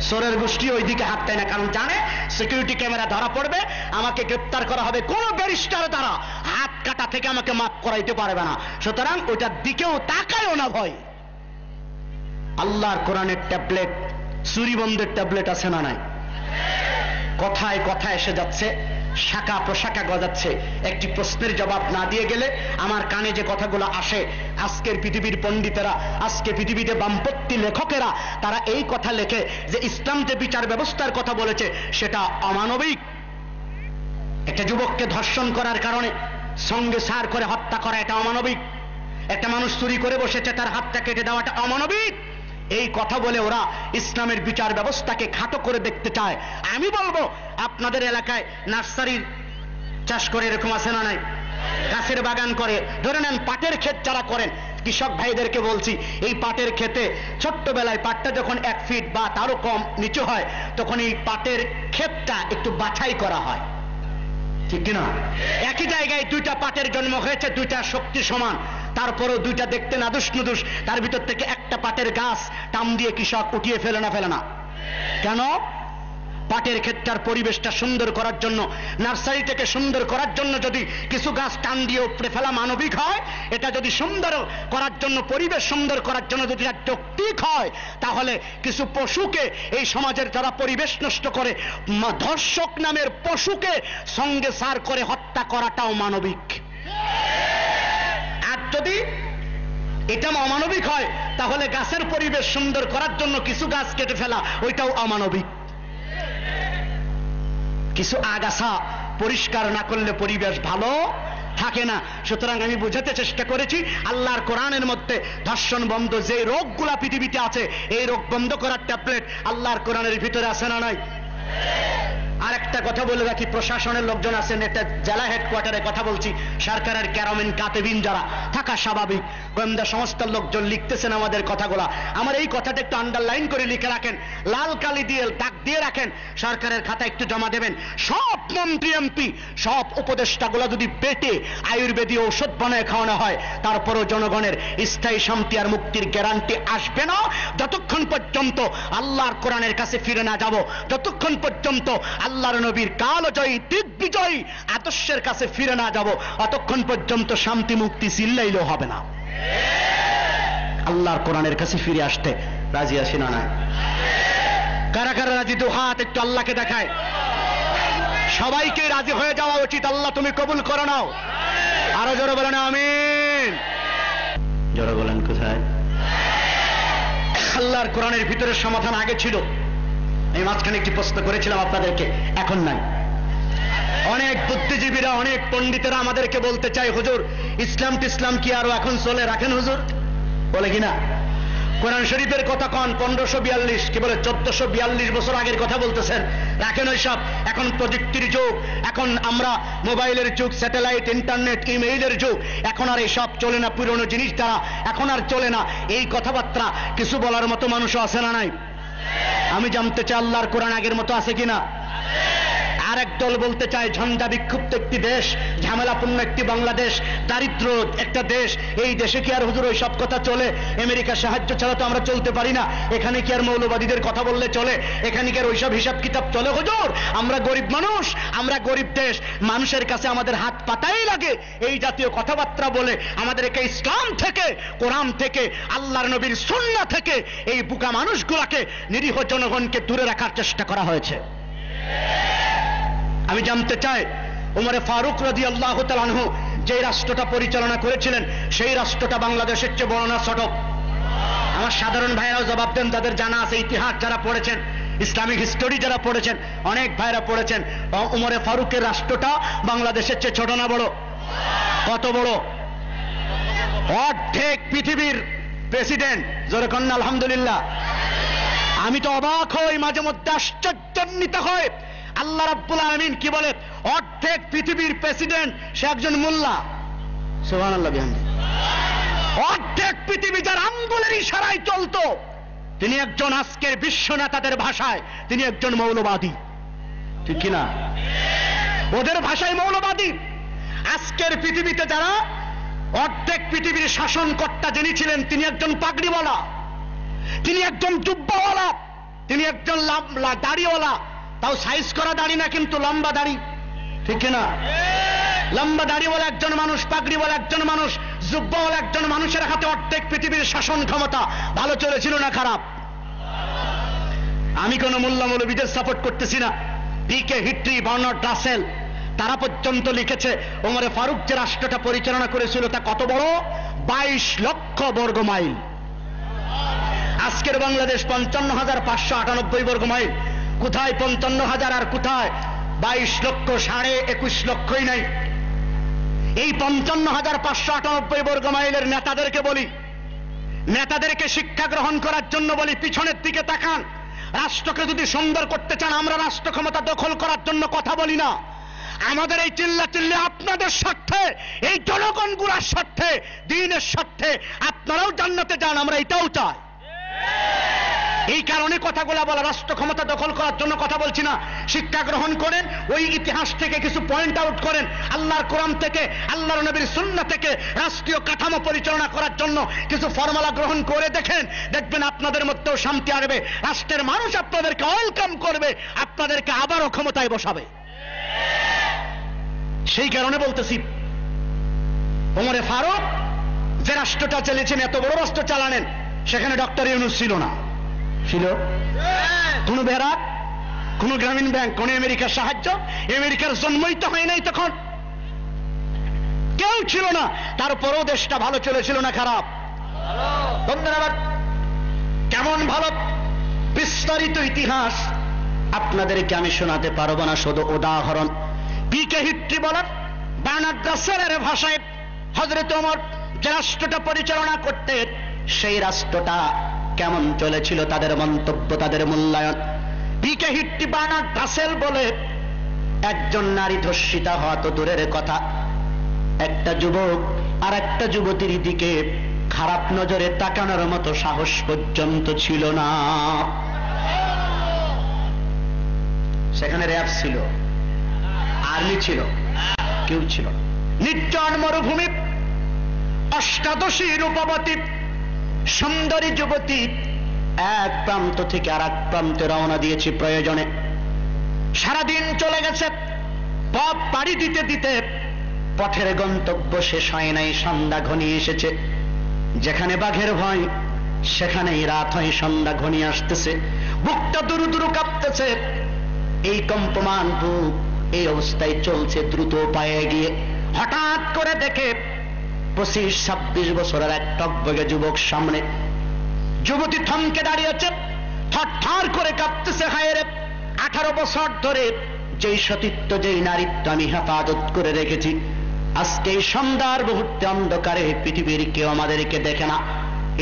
চোরের গোষ্ঠী ওই দিকে হাত দেয় না, কারণ জানে সিকিউরিটি ক্যামেরা ধরা পড়বে, আমাকে গ্রেপ্তার করা হবে, কোন ব্যারিস্টার দ্বারা হাত কাটা থেকে আমাকে মাফ করাইতে পারবে না, সুতরাং ওইটার দিকেও তাকায়ও না ভয়। আল্লাহর কোরআনের ট্যাবলেট, চুরিবন্ধের ট্যাবলেট আছে না নাই? কথায় কথায় এসে যাচ্ছে, শাখা প্রশাখা গজাচ্ছে। একটি প্রশ্নের জবাব না দিয়ে গেলে আমার কানে যে কথাগুলো আসে, আজকের পৃথিবীর পণ্ডিতেরা, আজকে পৃথিবীতে বামপন্থী লেখকেরা তারা এই কথা লেখে যে ইসলাম যে বিচার ব্যবস্থার কথা বলেছে সেটা অমানবিক। একটা যুবককে ধর্ষণ করার কারণে সঙ্গে সার করে হত্যা করা এটা অমানবিক। একটা মানুষ চুরি করে বসেছে, তার হাতটা কেটে দেওয়াটা অমানবিক। এই কথা বলে ওরা ইসলামের বিচার ব্যবস্থাকে খাটো করে দেখতে চায়। আমি বলবো আপনাদের এলাকায় নার্সারির চাষ করে এরকম আছে না নাই? গাছের বাগান করে, ধরে নেন পাটের ক্ষেত যারা করেন, কৃষক ভাইদেরকে বলছি, এই পাটের ক্ষেতে ছোট্টবেলায় পাটটা যখন 1 ফিট বা তারও কম নিচু হয় তখন এই পাটের ক্ষেতটা একটু বাছাই করা হয়, ঠিক কিনা? একই জায়গায় দুইটা পাটের জন্ম হয়েছে, দুইটা শক্তি সমান, তারপরেও দুইটা দেখতে নাদুস নুদুস, তার ভিতর থেকে একটা পাটের গাছ টান দিয়ে কৃষক উঠিয়ে ফেলে না? কেন? পাটের ক্ষেতটার পরিবেশটা সুন্দর করার জন্য, নার্সারিটাকে সুন্দর করার জন্য যদি কিছু গাছ টান দিয়ে উপড়ে ফেলা মানবিক হয়, এটা যদি সুন্দর করার জন্য, পরিবেশ সুন্দর করার জন্য যদি এটা যৌক্তিক হয়, তাহলে কিছু পশুকে এই সমাজের যারা পরিবেশ নষ্ট করে, ধর্ষক নামের পশুকে সঙ্গে সার করে হত্যা করাটাও মানবিক। আর যদি এটা অমানবিক হয় তাহলে গাছের পরিবেশ সুন্দর করার জন্য কিছু গাছ কেটে ফেলা ওইটাও অমানবিক। কিছু আগাছা পরিষ্কার না করলে পরিবেশ ভালো থাকে না। সুতরাং আমি বুঝাতে চেষ্টা করেছি আল্লাহর কোরআনের মধ্যে ধর্ষণ বন্ধ যে রোগগুলা পৃথিবীতে আছে, এই রোগ বন্ধ করার ট্যাবলেট আল্লাহর কোরআনের ভিতরে আছে না নাই? আর একটা কথা বলে রাখি, প্রশাসনের লোকজন আছেন, একটা জেলা হেডকোয়ার্টারে কথা বলছি, সরকারের ক্যারামেন কাতেবিন যারা থাকা স্বাভাবিক, গোয়েন্দা সংস্থার লোকজন লিখতেছেন আমাদের কথাগুলা, আমার এই কথাটা একটু আন্ডারলাইন করে লিখে রাখেন, লাল কালি দিয়ে দাগ দিয়ে রাখেন, সরকারের খাতা একটু জমা দেবেন। সব মন্ত্রী এমপি, সব উপদেষ্টাগুলা যদি পেটে আয়ুর্বেদী ঔষধ বানায় খাওয়ানো হয়, তারপরও জনগণের স্থায়ী শান্তি আর মুক্তির গ্যারান্টি আসবে না যতক্ষণ পর্যন্ত আল্লাহর কোরআনের কাছে ফিরে না যাব, যতক্ষণ পর্যন্ত আল্লাহর নবীর কালজয়ী দিগ্বিজয়ী আদর্শের কাছে ফিরে না যাব, অতক্ষণ পর্যন্ত শান্তি মুক্তি চিল্লাইলেও হবে না। আল্লাহর কোরআনের কাছে ফিরে আসতে রাজি আছি না? নাই? কারা কারা রাজি? দু হাত একটু আল্লাহকে দেখায়। সবাইকে রাজি হয়ে যাওয়া উচিত। আল্লাহ তুমি কবুল করো নাও। আরো জোরে বলেন আমিন। জোরে বলেন কোথায়? আল্লাহর কোরআনের ভিতরে সমাধান আগে ছিল। এই মাঝখানে একটি প্রশ্ন করেছিলাম আপনাদেরকে, এখন নাই। অনেক বুদ্ধিজীবীরা, অনেক পণ্ডিতেরা আমাদেরকে বলতে চায়, হুজুর ইসলাম কি আরো এখন চলে? রাখেন হুজুর, বলে কিনা? কোরআন শরীফের কথা কন 1542, কি বলে 1442 বছর আগের কথা বলতেছেন, রাখেন ওই সব। এখন প্রযুক্তির যুগ, এখন আমরা মোবাইলের যুগ, স্যাটেলাইট, ইন্টারনেট, ইমেইলের যুগ, এখন আর এইসব চলে না, পুরনো জিনিস দ্বারা এখন আর চলে না। এই কথাবার্তা কিছু বলার মতো মানুষও আছে না নাই? আমি জানতে চাই আল্লাহর কোরআন আগের মতো আছে কিনা? আর এক দল বলতে চায় ঝঞ্ঝা বিক্ষুব্ধ একটি দেশ, ঝামেলাপূর্ণ একটি বাংলাদেশ, দারিদ্র একটা দেশ, এই দেশে কি আর হুজুর ওই সব কথা চলে? আমেরিকার সাহায্য ছাড়া তো আমরা চলতে পারি না, এখানে কি আর মৌলবাদীদের কথা বললে চলে? এখানে কি আর ওইসব হিসাব কিতাব চলে? হুজুর আমরা গরিব মানুষ, আমরা গরিব দেশ, মানুষের কাছে আমাদের হাত পাতাই লাগে, এই জাতীয় কথাবার্তা বলে আমাদেরকে ইসলাম থেকে, কোরআন থেকে, আল্লাহর নবীর সুন্নাহ থেকে এই বুকা মানুষগুলাকে, নিরীহ জনগণকে দূরে রাখার চেষ্টা করা হয়েছে। আমি জানতে চাই উমরে ফারুক রাদিয়াল্লাহু তাআলা আনহু যে রাষ্ট্রটা পরিচালনা করেছিলেন, সেই রাষ্ট্রটা বাংলাদেশের চেয়ে বড় না ছোট? আমার সাধারণ ভাইরাও জবাব দেন, তাদের জানা আছে, ইতিহাস যারা পড়েছেন, ইসলামিক হিস্টোরি যারা পড়েছেন, অনেক ভাইরা পড়েছেন, উমরে ফারুকের রাষ্ট্রটা বাংলাদেশের চেয়ে ছোট না বড়? কত বড়? অর্ধেক পৃথিবীর প্রেসিডেন্ট। জোরে কন্যা আলহামদুলিল্লাহ। আমি তো অবাক হই, মাঝে মধ্যে আশ্চর্যান্বিত হয়, আল্লাহ রাব্বুল আলামিন কি বলে, অর্ধেক পৃথিবীর প্রেসিডেন্ট সে একজন মোল্লা। সুবহানাল্লাহ বিহামদিহি। অর্ধেক পৃথিবী যার আঙ্গুলের ইশারায় চলতো, তিনি একজন আজকের বিশ্ব নেতাদের ভাষায় তিনি একজন মৌলবাদী, ঠিক কিনা? ওদের ভাষায় মৌলবাদী। আজকের পৃথিবীতে যারা অর্ধেক পৃথিবীর শাসনকর্তা যিনি ছিলেন, তিনি একজন পাগড়িওয়ালা, তিনি একজন জুব্বাওয়ালা, তিনি একজন দাড়িওয়ালা, তাও সাইজ করা দাড়ি না, কিন্তু লম্বা দাড়ি, ঠিক কিনা? লম্বা দাড়িওয়ালা একজন মানুষ, পাগড়িওয়ালা একজন মানুষ, জুব্বাওয়ালা একজন মানুষের হাতে অর্ধেক পৃথিবীর শাসন ক্ষমতা। ভালো চলেছিল না খারাপ? আমি কোন মোল্লা মৌলবীদের সাপোর্ট করতেছি না। পিকে হিট্রি, বার্নার্ড রাসেল, তারা পর্যন্ত লিখেছে ওমরে ফারুক যে রাষ্ট্রটা পরিচালনা করেছিল তা কত বড়, 22 লক্ষ বর্গ মাইল। আজকের বাংলাদেশ 55,598 বর্গ মাইল। কোথায় 55,000 আর কোথায় 22 লক্ষ, 21.5 লক্ষই নাই। এই 55,598 বর্গ মাইলের নেতাদেরকে বলি, নেতাদেরকে শিক্ষা গ্রহণ করার জন্য বলি, পিছনের দিকে তাকান। রাষ্ট্রকে যদি সুন্দর করতে চান, আমরা রাষ্ট্র ক্ষমতা দখল করার জন্য কথা বলি না। আমাদের এই চিল্লা চিল্লি আপনাদের স্বার্থে, এই জনগণগুলোর স্বার্থে, দ্বীনের স্বার্থে। আপনারাও জান্নাতে যান, আমরা এটাও চাই। এই কারণে কথাগুলা বলা, রাষ্ট্র ক্ষমতা দখল করার জন্য কথা বলছি না। শিক্ষা গ্রহণ করেন, ওই ইতিহাস থেকে কিছু পয়েন্ট আউট করেন, আল্লাহর কোরআন থেকে, আল্লাহর নবীর সুন্নাহ থেকে রাষ্ট্রীয় কাঠামো পরিচালনা করার জন্য কিছু ফর্মুলা গ্রহণ করে দেখেন, দেখবেন আপনাদের মধ্যেও শান্তি আসবে, রাষ্ট্রের মানুষ আপনাদেরকে ওয়েলকাম করবে, আপনাদেরকে আবারও ক্ষমতায় বসাবে। সেই কারণে বলতেছি, ওমরে ফারুক যে রাষ্ট্রটা চালিয়েছেন, এত বড় রাষ্ট্র চালানেন, সেখানে ডক্টর ইউনূস ছিল না? ছিল? কোন বেড়াক, কোন গ্রামীণ ব্যাংক, কোন আমেরিকার সাহায্য, আমেরিকার জন্মই তো হয় নাই তখন, কেউ ছিল না। তারপরও দেশটা ভালো চলেছিল না খারাপ? ধন্যবাদ। কেমন ভালো বিস্তারিত ইতিহাস আপনাদেরকে আমি শোনাতে পারবো না, শুধু উদাহরণ। পিকে হিট্রি বলেন, বার্নার্ড রাসেলের ভাষায় হযরত ওমর যে রাষ্ট্রটা পরিচালনা করতেন, সেই রাষ্ট্রটা কেমন চলেছিল, তাদের মন্তব্য, তাদের মূল্যায়ন। পিকে হিট্রি, বার্নার্ড রাসেল বলে, একজন নারী ধর্ষিতা হওয়া তো দূরের কথা, একটা যুবক আর একটা যুবতীর দিকে খারাপ নজরে তাকানোর মতো সাহস পর্যন্ত ছিল না। সেখানে র্যাব ছিল, আর্মি ছিল, কেউ ছিল না। নির্জন মরুভূমি, অষ্টাদশী রূপবতী সুন্দরী যুবতী এক প্রান্ত থেকে আর এক প্রান্তে রওনা দিয়েছি প্রয়োজনে। সারাদিন চলে গেছে, পথ পাড়ি দিতে দিতে পথের গন্তব্য শেষ হয় নাই, সন্ধ্যা ঘনিয়ে এসেছে। যেখানে বাঘের ভয়, সেখানেই রাত হয়, সন্ধ্যা ঘনিয়ে আসতেছে। বুকটা দুরু দুরু কাঁপতেছে, এই কম্পমান বুক এই অবস্থায় চলছে দ্রুত পায়ে গিয়ে। হঠাৎ করে দেখে 25-26 বছরের এক টকবগে যুবক সামনে। যুবতী থমকে দাঁড়িয়েছে, থরথর করে কাঁপতেছে। হায় রে, 18 বছর ধরে যেই সতীত্ব, যেই নারীত্ব আমি হেফাজত করে রেখেছি, আজকে এই সন্ধ্যার মুহূর্তে অন্ধকারে পৃথিবীর কেউ আমাদেরকে দেখে না।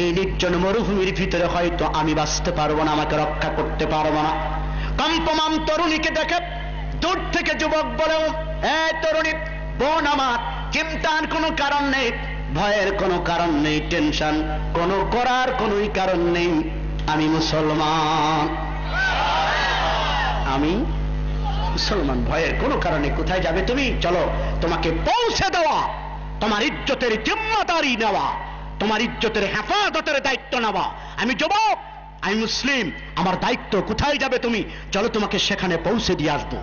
এই নির্জন মরুভূমির ভিতরে হয়তো আমি বাঁচতে পারবো না, আমাকে রক্ষা করতে পারবো না। কম্পমান তরুণীকে দেখে দূর থেকে যুবক বলেও, তরুণী বোন আমার, চিন্তার কোনো কারণ নেই, ভয়ের কোনো কারণ নেই, টেনশন কোনো করার কোনোই কারণ নেই। আমি মুসলমান, আমি মুসলমান, ভয়ের কোনো কারণে। কোথায় যাবে তুমি? চলো, তোমাকে পৌঁছে দেওয়া, তোমার ইজ্জতের জিম্মাদারি নেওয়া, তোমার ইজ্জতের হেফাজতের দায়িত্ব নেওয়া। আমি যুবক, আমি মুসলিম, আমার দায়িত্ব। কোথায় যাবে তুমি? চলো, তোমাকে সেখানে পৌঁছে দিয়ে আসবো।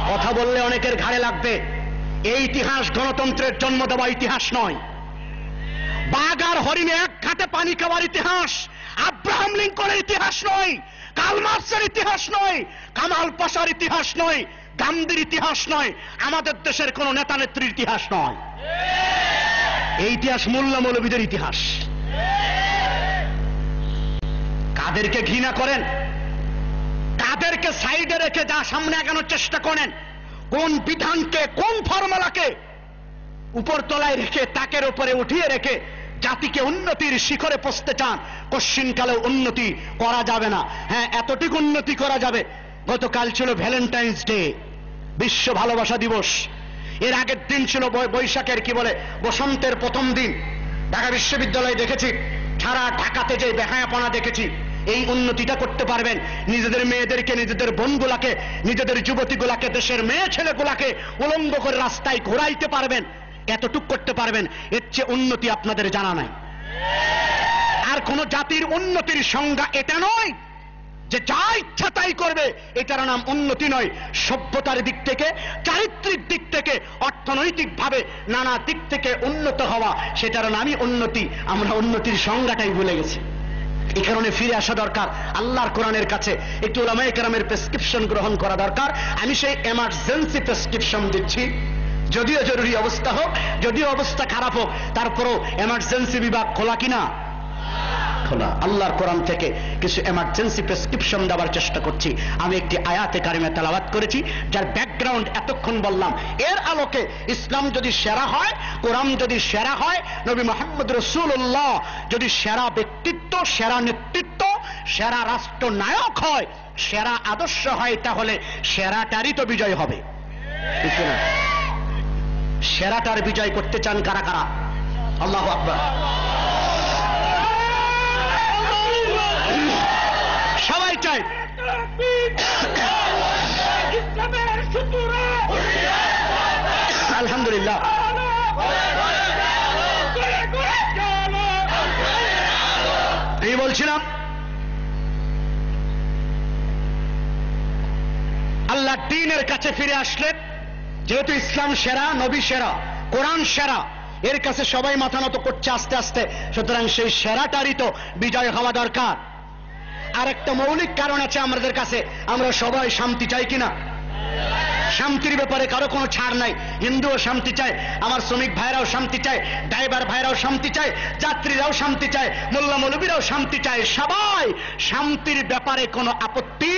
কথা বললে অনেকের ঘাড়ে লাগবে। এই ইতিহাস গণতন্ত্রের জন্ম দেওয়া ইতিহাস নয়, বাঘ আর হরিণে এক ঘাটে পানি খাওয়ার ইতিহাস, আব্রাহাম লিঙ্কনের ইতিহাস নয়, কার্ল মার্কসের ইতিহাস নয়, কামাল পাশার ইতিহাস নয়, গান্ধীর ইতিহাস নয়, আমাদের দেশের কোন নেতা নেত্রীর ইতিহাস নয়। এই ইতিহাস মোল্লা মৌলবীদের ইতিহাস। কাদেরকে ঘৃণা করেন, কাদেরকে সাইডে রেখে যা সামনে আগানোর চেষ্টা করেন, কোন বিধানকে, কোন ফর্মুলাকে উপর তলায় রেখে, তাকের উপরে উঠিয়ে রেখে জাতিকে উন্নতির শিখরে পৌঁছতে চান, কশ্চিনকালে উন্নতি করা যাবে না। হ্যাঁ, এতটুকু উন্নতি করা যাবে। গতকাল ছিল ভ্যালেন্টাইন্স ডে, বিশ্ব ভালোবাসা দিবস। এর আগের দিন ছিল বৈশাখের, কি বলে, বসন্তের প্রথম দিন, ঢাকা বিশ্ববিদ্যালয়ে দেখেছি, সারা ঢাকাতে যে বেহায়াপনা দেখেছি, এই উন্নতিটা করতে পারবেন নিজেদের মেয়েদেরকে, নিজেদের বোনগুলাকে, নিজেদের যুবতীগুলাকে, দেশের মেয়ে ছেলেগুলাকে উলঙ্গ করে রাস্তায় ঘোরাইতে পারবেন, এতটুক করতে পারবেন। এর চেয়ে উন্নতি আপনাদের জানা নাই। আর কোন জাতির উন্নতির সংজ্ঞা এটা নয় যে যা ইচ্ছা তাই করবে, এটার নাম উন্নতি নয়। সভ্যতার দিক থেকে, চারিত্রিক দিক থেকে, অর্থনৈতিক ভাবে নানা দিক থেকে উন্নত হওয়া, সেটার নামই উন্নতি। আমরা উন্নতির সংজ্ঞাটাই ভুলে গেছি। এই কারণে ফিরে আসা দরকার আল্লাহর কোরআনের কাছে, একটু উলামায়ে কেরামের প্রেসক্রিপশন গ্রহণ করা দরকার। আমি সেই এমার্জেন্সি প্রেসক্রিপশন দিচ্ছি, যদিও জরুরি অবস্থা হোক, যদিও অবস্থা খারাপ হোক, তারপরও এমার্জেন্সি বিভাগ খোলা কিনা? খোলা। আল্লাহর কোরআন থেকে কিছু এমার্জেন্সি প্রেসক্রিপশন দেওয়ার চেষ্টা করছি। আমি একটি আয়াতে কারিমা তেলাওয়াত করেছি, যার ব্যাকগ্রাউন্ড এতক্ষণ বললাম। এর আলোকে ইসলাম যদি সেরা হয়, কোরআন যদি সেরা হয়, নবী মুহাম্মদ রাসূলুল্লাহ যদি সেরা ব্যক্তিত্ব, সেরা নেতৃত্ব, সেরা রাষ্ট্রনায়ক হয়, সেরা আদর্শ হয়, তাহলে সেরাটারই তো বিজয় হবে, ঠিক না? সেরাটার বিজয় করতে চান কারা কারা? আল্লাহু আকবার। সবাই চাই আলহামদুলিল্লাহ। আমি বলছিলাম আল্লাহ দ্বীনের কাছে ফিরে আসলে, যেহেতু ইসলাম সেরা, নবী সেরা, কোরআন সেরা, এর কাছে সবাই মাথা নত করছে আস্তে আস্তে, সুতরাং সেই সেরাটারই তো বিজয় হওয়া দরকার। আর একটা মৌলিক কারণ আছে আমাদের কাছে, আমরা সবাই শান্তি চাই কিনা? শান্তির ব্যাপারে কারো কোনো ছাড় নাই। হিন্দুও শান্তি চায়, আমার শ্রমিক ভাইরাও শান্তি চায়, ড্রাইভার ভাইরাও শান্তি চায়, যাত্রীরাও শান্তি চায়, মোল্লা মৌলবীরাও শান্তি চায়। সবাই শান্তির ব্যাপারে কোনো আপত্তি,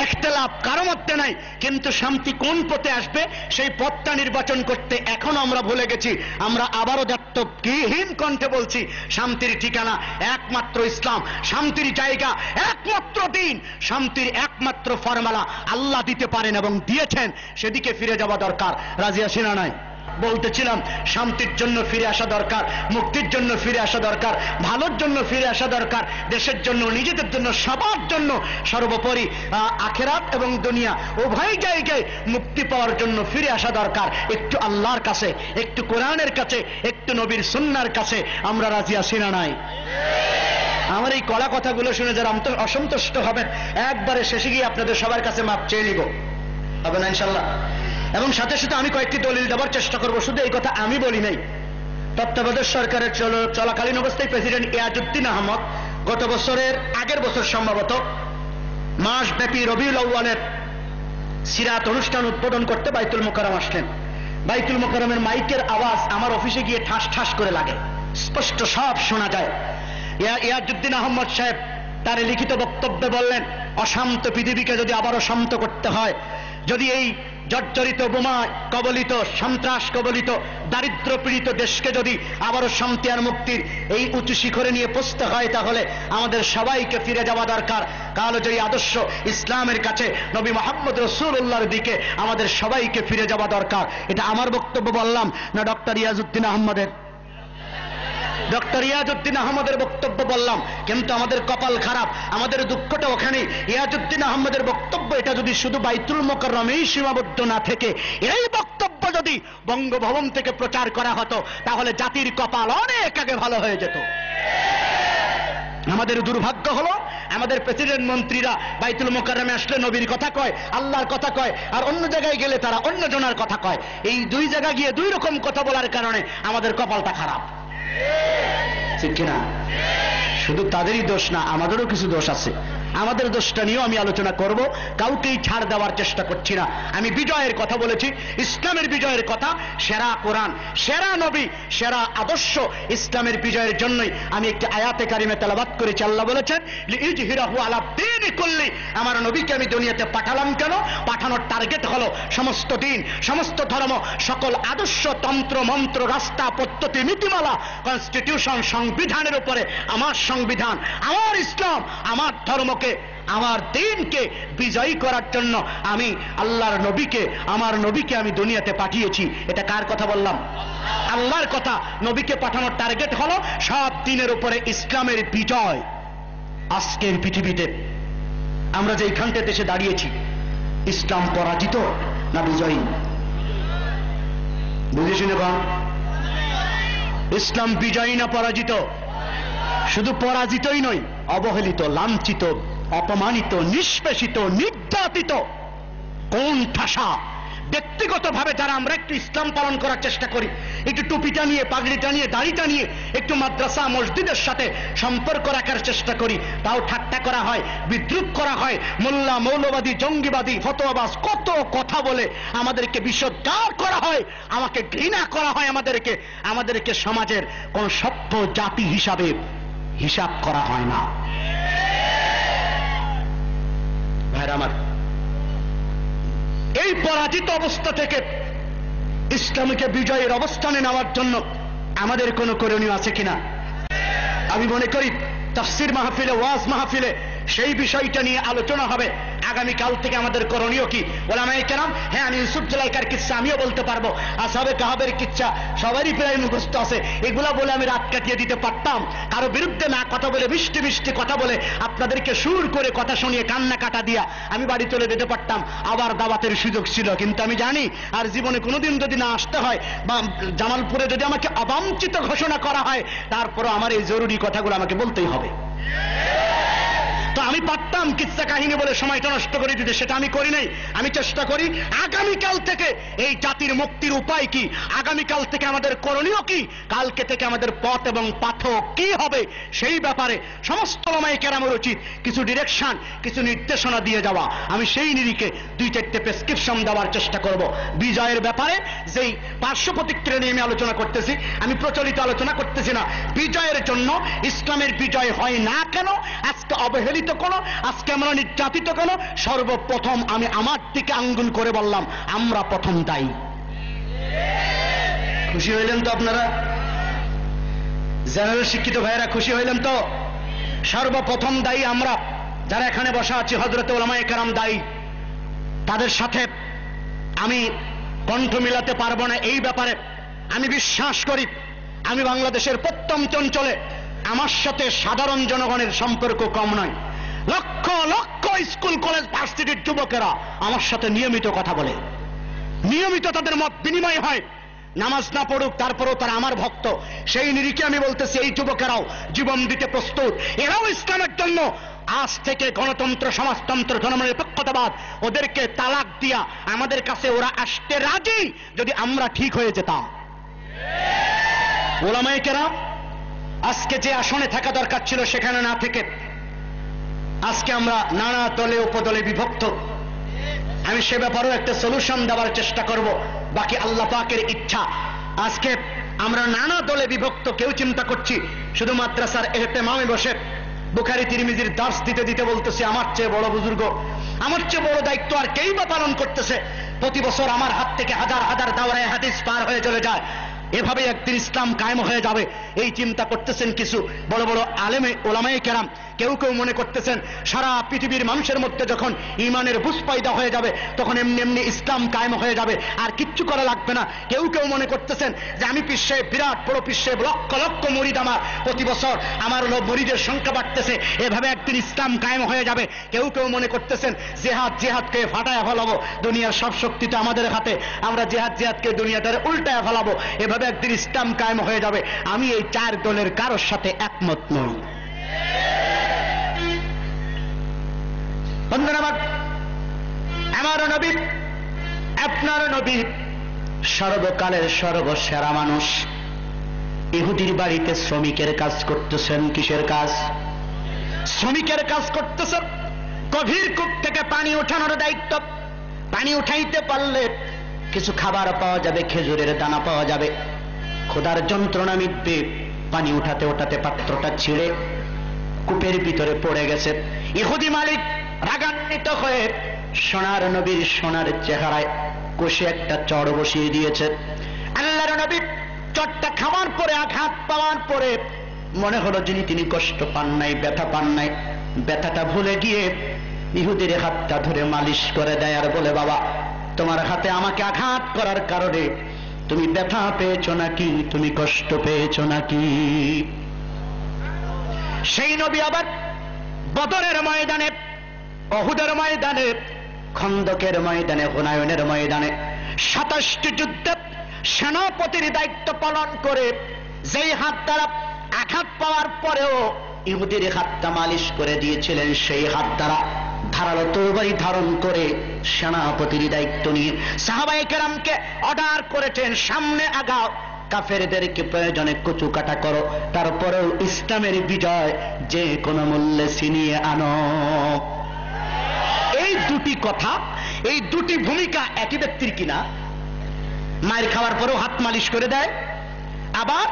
ইখতিলাফ কারো মধ্যে নাই। কিন্তু শান্তি কোন পথে আসবে, সেই পথটা নির্বাচন করতে এখনো আমরা ভুলে গেছি। আমরা আবারও দায়িত্বহীন কণ্ঠে বলছি, শান্তির ঠিকানা একমাত্র ইসলাম, শান্তির জায়গা একমাত্র দিন, শান্তির একমাত্র ফর্মুলা আল্লাহ দিতে পারেন এবং দিয়েছেন। সেদিকে ফিরে যাওয়া দরকার। রাজি আছি না নাই? বলতেছিলাম শান্তির জন্য ফিরে আসা দরকার, মুক্তির জন্য ফিরে আসা দরকার, ভালোর জন্য ফিরে আসা দরকার, দেশের জন্য, নিজেদের জন্য, সবার জন্য, সর্বোপরি আখিরাত এবং দুনিয়া উভয় জায়গায় মুক্তি পাওয়ার জন্য ফিরে আসা দরকার। একটু আল্লাহর কাছে, একটু কোরআনের কাছে, একটু নবীর সুন্নাহর কাছে আমরা রাজি আছি না নাই? আমার এই কড়া কথাগুলো শুনে যারা অসন্তুষ্ট হবেন, একবারে শেষে গিয়ে আপনাদের সবার কাছে মাপ চেয়ে নিব, হবে না ইনশাল্লাহ? এবং সাথে সাথে আমি কয়েকটি দলিল দেওয়ার চেষ্টা করব। শুধু এই কথা আমি বলি নাই, তত্ত্বাবধায়ক সরকারের চলাকালীন অবস্থায় প্রেসিডেন্ট ইয়াজউদ্দিন আহমদ গত বছরের, আগের বছর সম্ভবত, মাসব্যাপী রবিউল আউয়ালের সিরাত অনুষ্ঠান উদ্বোধন করতে বাইতুল মোকাররম আসলেন। বাইতুল মোকাররমের মাইকের আওয়াজ আমার অফিসে গিয়ে ঠাস ঠাস করে লাগে, স্পষ্ট সব শোনা যায়। ইয়াজউদ্দিন আহমদ সাহেব তার লিখিত বক্তব্যে বললেন, অশান্ত পৃথিবীকে যদি আবারও শান্ত করতে হয়, যদি এই জর্জরিত, বোমা কবলিত, সন্ত্রাস কবলিত, দারিদ্র পীড়িত দেশকে যদি আবারও শান্তি আর মুক্তির এই উঁচু শিখরে নিয়ে পৌঁছতে হয়, তাহলে আমাদের সবাইকে ফিরে যাওয়া দরকার কালজয়ী আদর্শ ইসলামের কাছে, নবী মুহাম্মদ রাসূলুল্লাহর দিকে আমাদের সবাইকে ফিরে যাওয়া দরকার। এটা আমার বক্তব্য বললাম না ডক্টর ইয়াজউদ্দিন আহমদের? ডক্টর ইয়াজউদ্দিন আহমদের বক্তব্য বললাম। কিন্তু আমাদের কপাল খারাপ, আমাদের দুঃখটা ওখানে। ইয়াজউদ্দিন আহমদের বক্তব্য এটা যদি শুধু বাইতুল মোকাররমেই সীমাবদ্ধ না থেকে, এই বক্তব্য যদি বঙ্গভবন থেকে প্রচার করা হতো, তাহলে জাতির কপাল অনেক আগে ভালো হয়ে যেত। আমাদের দুর্ভাগ্য হলো, আমাদের প্রেসিডেন্ট মন্ত্রীরা বাইতুল মোকাররমে আসলে নবীর কথা কয়, আল্লাহর কথা কয়, আর অন্য জায়গায় গেলে তারা অন্য জনের কথা কয়। এই দুই জায়গা গিয়ে দুই রকম কথা বলার কারণে আমাদের কপালটা খারাপ, ঠিক কিনা? শুধু তাদেরই দোষ না, আমাদেরও কিছু দোষ আছে। আমাদের দোষটা নিয়েও আমি আলোচনা করব, কাউকেই ছাড় দেওয়ার চেষ্টা করছি না। আমি বিজয়ের কথা বলেছি, ইসলামের বিজয়ের কথা, সেরা কোরআন, সেরা নবী, সেরা আদর্শ ইসলামের বিজয়ের জন্যই আমি একটি আয়াতে কারিমে তেলাওয়াত করেছি। আল্লাহ বলেছেন, লিইজহিরাহু আলা দীনি কুল্লি, আমার নবীকে আমি দুনিয়াতে পাঠালাম কেন? পাঠানোর টার্গেট হলো সমস্ত দিন, সমস্ত ধর্ম, সকল আদর্শ, তন্ত্র মন্ত্র, রাস্তা, পদ্ধতি, নীতিমালা, কনস্টিটিউশন, সংবিধানের উপরে আমার সংবিধান, আমার ইসলাম, আমার ধর্মকে আমার দ্বীনকে বিজয়ী করার জন্য আমি আল্লাহর নবীকে, আমার নবীকে আমি দুনিয়াতে পাঠিয়েছি। এটা কার কথা বললাম? আল্লাহর কথা। নবীকে পাঠানোর টার্গেট হলো সব দিনের উপরে ইসলামের বিজয়। আজকের পৃথিবীতে আমরা যে এইখানটাতে এসে দাঁড়িয়েছি, ইসলাম পরাজিত না বিজয়ী? বুঝেছি না বান? ইসলাম বিজয়ী না পরাজিত? শুধু পরাজিতই নয়, অবহেলিত, লাঞ্ছিত, অপমানিত, নিষ্পেষিত, নির্যাতিত, কোন ঠাসা। ব্যক্তিগতভাবে যারা আমরা একটু ইসলাম পালন করার চেষ্টা করি, একটু টুপিটা নিয়ে, পাগড়িটা নিয়ে, দাড়িটা নিয়ে, একটু মাদ্রাসা মসজিদের সাথে সম্পর্ক রাখার চেষ্টা করি, তাও ঠাট্টা করা হয়, বিদ্রুপ করা হয়, মোল্লা মৌলবাদী, জঙ্গিবাদী, ফতোয়াবাজ, কত কথা বলে আমাদেরকে বিষোদ্গার করা হয়, আমাকে ঘৃণা করা হয়, আমাদেরকে সমাজের কোন সভ্য জাতি হিসাবে হিসাব করা হয় না। ভাইরা আমার, এই পরাজিত অবস্থা থেকে ইসলামকে বিজয়ের অবস্থানে নেওয়ার জন্য আমাদের কোনো করণীয় আছে কিনা? আমি মনে করি তাফসীর মাহফিলে, ওয়াজ মাহফিলে সেই বিষয়টা নিয়ে আলোচনা হবে। আগামীকাল থেকে আমাদের করণীয় কি? ওলামায়ে কেরাম, হ্যাঁ, আমি ইউসুফ জুলাইকার কিচ্ছা আমিও বলতে পারবো, আসহাবে কাহাবের কিচ্ছা সবারই প্রায় মুখস্থ আছে, এগুলা বলে আমি রাত কাটিয়ে দিতে পারতাম। কারো বিরুদ্ধে না কথা বলে, মিষ্টি মিষ্টি কথা বলে, আপনাদেরকে সুর করে কথা শুনিয়ে কান্না কাটা দিয়া আমি বাড়ি চলে যেতে পারতাম, আবার দাওয়াতের সুযোগ ছিল। কিন্তু আমি জানি আর জীবনে কোনোদিন যদি না আসতে হয়, বা জামালপুরে যদি আমাকে অবাঞ্ছিত ঘোষণা করা হয়, তারপরও আমার এই জরুরি কথাগুলো আমাকে বলতেই হবে। তো আমি পারতাম কিচ্ছা কাহিনী বলে সময়টা নষ্ট করে দিতে, সেটা আমি করি নাই। আমি চেষ্টা করি আগামীকাল থেকে এই জাতির মুক্তির উপায় কি, আগামীকাল থেকে আমাদের করণীয় কি, কালকে থেকে আমাদের পথ এবং পাথ কি হবে, সেই ব্যাপারে সমস্ত ওলামায়ে কেরামের উচিত কিছু ডিরেকশন, কিছু নির্দেশনা দিয়ে যাওয়া। আমি সেই নিরিখে 2-4টে প্রেসক্রিপশন দেওয়ার চেষ্টা করব। বিজয়ের ব্যাপারে যেই পার্শ্ব প্রতিক্রিয়া নিয়ে আমি আলোচনা করতেছি, আমি প্রচলিত আলোচনা করতেছি না। বিজয়ের জন্য ইসলামের বিজয় হয় না কেন, আজকে অবহেলিত কেন, আজকে আমরা নির্যাতিত কেন, সর্বপ্রথম আমি আমার দিকে আঙ্গুল করে বললাম, আমরা প্রথম দায়ী। খুশি হইলেন তো আপনারা? জেনারেল শিক্ষিত ভাইয়েরা খুশি হইলেন তো? সর্বপ্রথম দায়ী আমরা যারা এখানে বসা আছি, হযরতে ওলামায়ে কেরাম দায়ী। তাদের সাথে আমি কণ্ঠ মিলাতে পারবো না এই ব্যাপারে। আমি বিশ্বাস করি আমি বাংলাদেশের প্রত্যন্ত অঞ্চলে আমার সাথে সাধারণ জনগণের সম্পর্ক কম নয়। লক্ষ লক্ষ স্কুল, কলেজ, ভার্সিটির যুবকেরা আমার সাথে নিয়মিত কথা বলে, নিয়মিত তাদের মত বিনিময় হয়। নামাজ না পড়ুক, তারপরেও তারা আমার ভক্ত। সেই নিরিখে আমি বলতেছি, এই যুবকেরাও জীবন দিতে প্রস্তুত। এরাও ইসলামের জন্য আজ থেকে গণতন্ত্র, সমাজতন্ত্র, ধর্মনিরপেক্ষতাবাদ ওদেরকে তালাক দিয়া আমাদের কাছে ওরা আসতে রাজি, যদি আমরা ঠিক হয়ে যেতাম। ওলামায়ে কেরাম আজকে যে আসনে থাকা দরকার ছিল সেখানে না থেকে আজকে আমরা নানা দলে উপদলে বিভক্ত। আমি সে ব্যাপারেও একটা সলিউশন দেওয়ার চেষ্টা করব। বাকি আল্লাহ পাকের ইচ্ছা। আজকে আমরা নানা দলে বিভক্ত। কেউ চিন্তা করছি শুধু মাদ্রাসার ইহতেমামে বসে বুখারী তিরমিজির দার্স দিতে দিতে বলতেছি, আমার চেয়ে বড় বুজুর্গ, আমার চেয়ে বড় দায়িত্ব আর কেই বা পালন করতেছে। প্রতি বছর আমার হাত থেকে হাজার হাজার দাওরায়ে হাদিস পার হয়ে চলে যায়। এভাবে একদিন ইসলাম কায়েম হয়ে যাবে, এই চিন্তা করতেছেন কিছু বড় বড় আলেমে ওলামায়ে কেরাম। কেউ কেউ মনে করতেছেন সারা পৃথিবীর মানুষের মধ্যে যখন ঈমানের বুঝ পয়দা হয়ে যাবে, তখন এমনি এমনি ইসলাম কায়েম হয়ে যাবে, আর কিচ্ছু করা লাগবে না। কেউ কেউ মনে করতেছেন যে আমি পীর সাহেব, বিরাট বড় পীর সাহেব, লক্ষ লক্ষ মুরিদ আমার, প্রতি বছর আমার মুরিদের সংখ্যা বাড়তেছে, এভাবে একদিন ইসলাম কায়েম হয়ে যাবে। কেউ কেউ মনে করতেছেন জেহাদ, জেহাদকে ফাটায় ফেলাবো, দুনিয়ার সব শক্তি তো আমাদের হাতে, আমরা জেহাদ, জেহাদকে দুনিয়াটারে উল্টায় ফেলাবো, এভাবে একদিন ইসলাম কায়েম হয়ে যাবে। আমি এই চার দলের কারোর সাথে একমত নই। বন্ধুরা আমার নবী, আপনার নবী সর্বকালের সর্বসেরা মানুষ। ইহুদির বাড়িতে শ্রমিকের কাজ করতেছেন। কিসের কাজ? শ্রমিকের কাজ করতেছেন। গভীর কূপ থেকে পানি ওঠানোর দায়িত্ব। পানি উঠাইতে পারলে কিছু খাবার পাওয়া যাবে, খেজুরের দানা পাওয়া যাবে, ক্ষুধার যন্ত্রণা মিটবে। পানি উঠাতে উঠাতে পাত্রটা ছিঁড়ে কূপের ভিতরে পড়ে গেছে। ইহুদি মালিক রাগান্বিত হয়ে সোনার নবীর সোনার চেহারায় কষে একটা চড় বসিয়ে দিয়েছে। আল্লাহর নবী চটটা খাওয়ার পরে, আঘাত পাওয়ার পরে মনে হলো যিনি তিনি কষ্ট পান নাই, ব্যথা পান নাই। ব্যথাটা ভুলে গিয়ে ইহুদির হাতটা ধরে মালিশ করে দেয় আর বলে, বাবা তোমার হাতে আমাকে আঘাত করার কারণে তুমি ব্যথা পেয়েছো নাকি, তুমি কষ্ট পেয়েছো নাকি? সেই নবী আবার বদরের ময়দানে, উহুদের ময়দানে, খন্দকের ময়দানে, হুনায়নের ময়দানে 27টি যুদ্ধে সেনাপতির দায়িত্ব পালন করে যেই হাত দ্বারা আঘাত পাওয়ার পরেও ইহুদির হাতটা মালিশ করে দিয়েছিলেন, সেই হাত দ্বারা ধারালো তরবারি ধারণ করে সেনাপতির দায়িত্ব নিয়ে সাহাবায়ে কেরামকে অর্ডার করেছেন, সামনে আগাও, কাফেরদেরকে প্রয়োজনে কচু কাটা করো, তারপরেও ইসলামের বিজয় যে কোনো মূল্যে ছিনিয়ে আনো। এই দুটি কথা, এই দুটি ভূমিকা একই ব্যক্তির কিনা? মায়ের খাওয়ার পরেও হাত মালিশ করে দেয়, আবার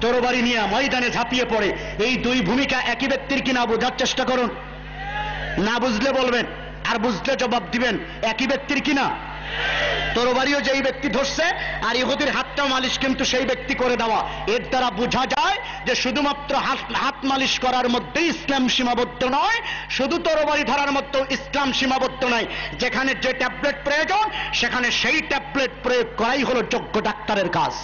তরবারি নিয়ে ময়দানে ঝাঁপিয়ে পড়ে, এই দুই ভূমিকা একই ব্যক্তির কিনা? বোঝার চেষ্টা করুন। না বুঝলে বলবেন, আর বুঝলে জবাব দিবেন, একই ব্যক্তির কিনা? তরবারিও যেই ব্যক্তি ধরছে আর ইহুদির হাতটাও মালিশ কিন্তু সেই ব্যক্তি করে দেওয়া। এর দ্বারা বোঝা যায় যে শুধুমাত্র হাত মালিশ করার মধ্যেই ইসলাম সীমাবদ্ধ নয়, শুধু তরবারি ধরার মধ্যেও ইসলাম সীমাবদ্ধ নয়। যেখানে যে ট্যাবলেট প্রয়োজন সেখানে সেই ট্যাবলেট প্রয়োগ করাই হলো যোগ্য ডাক্তারের কাজ।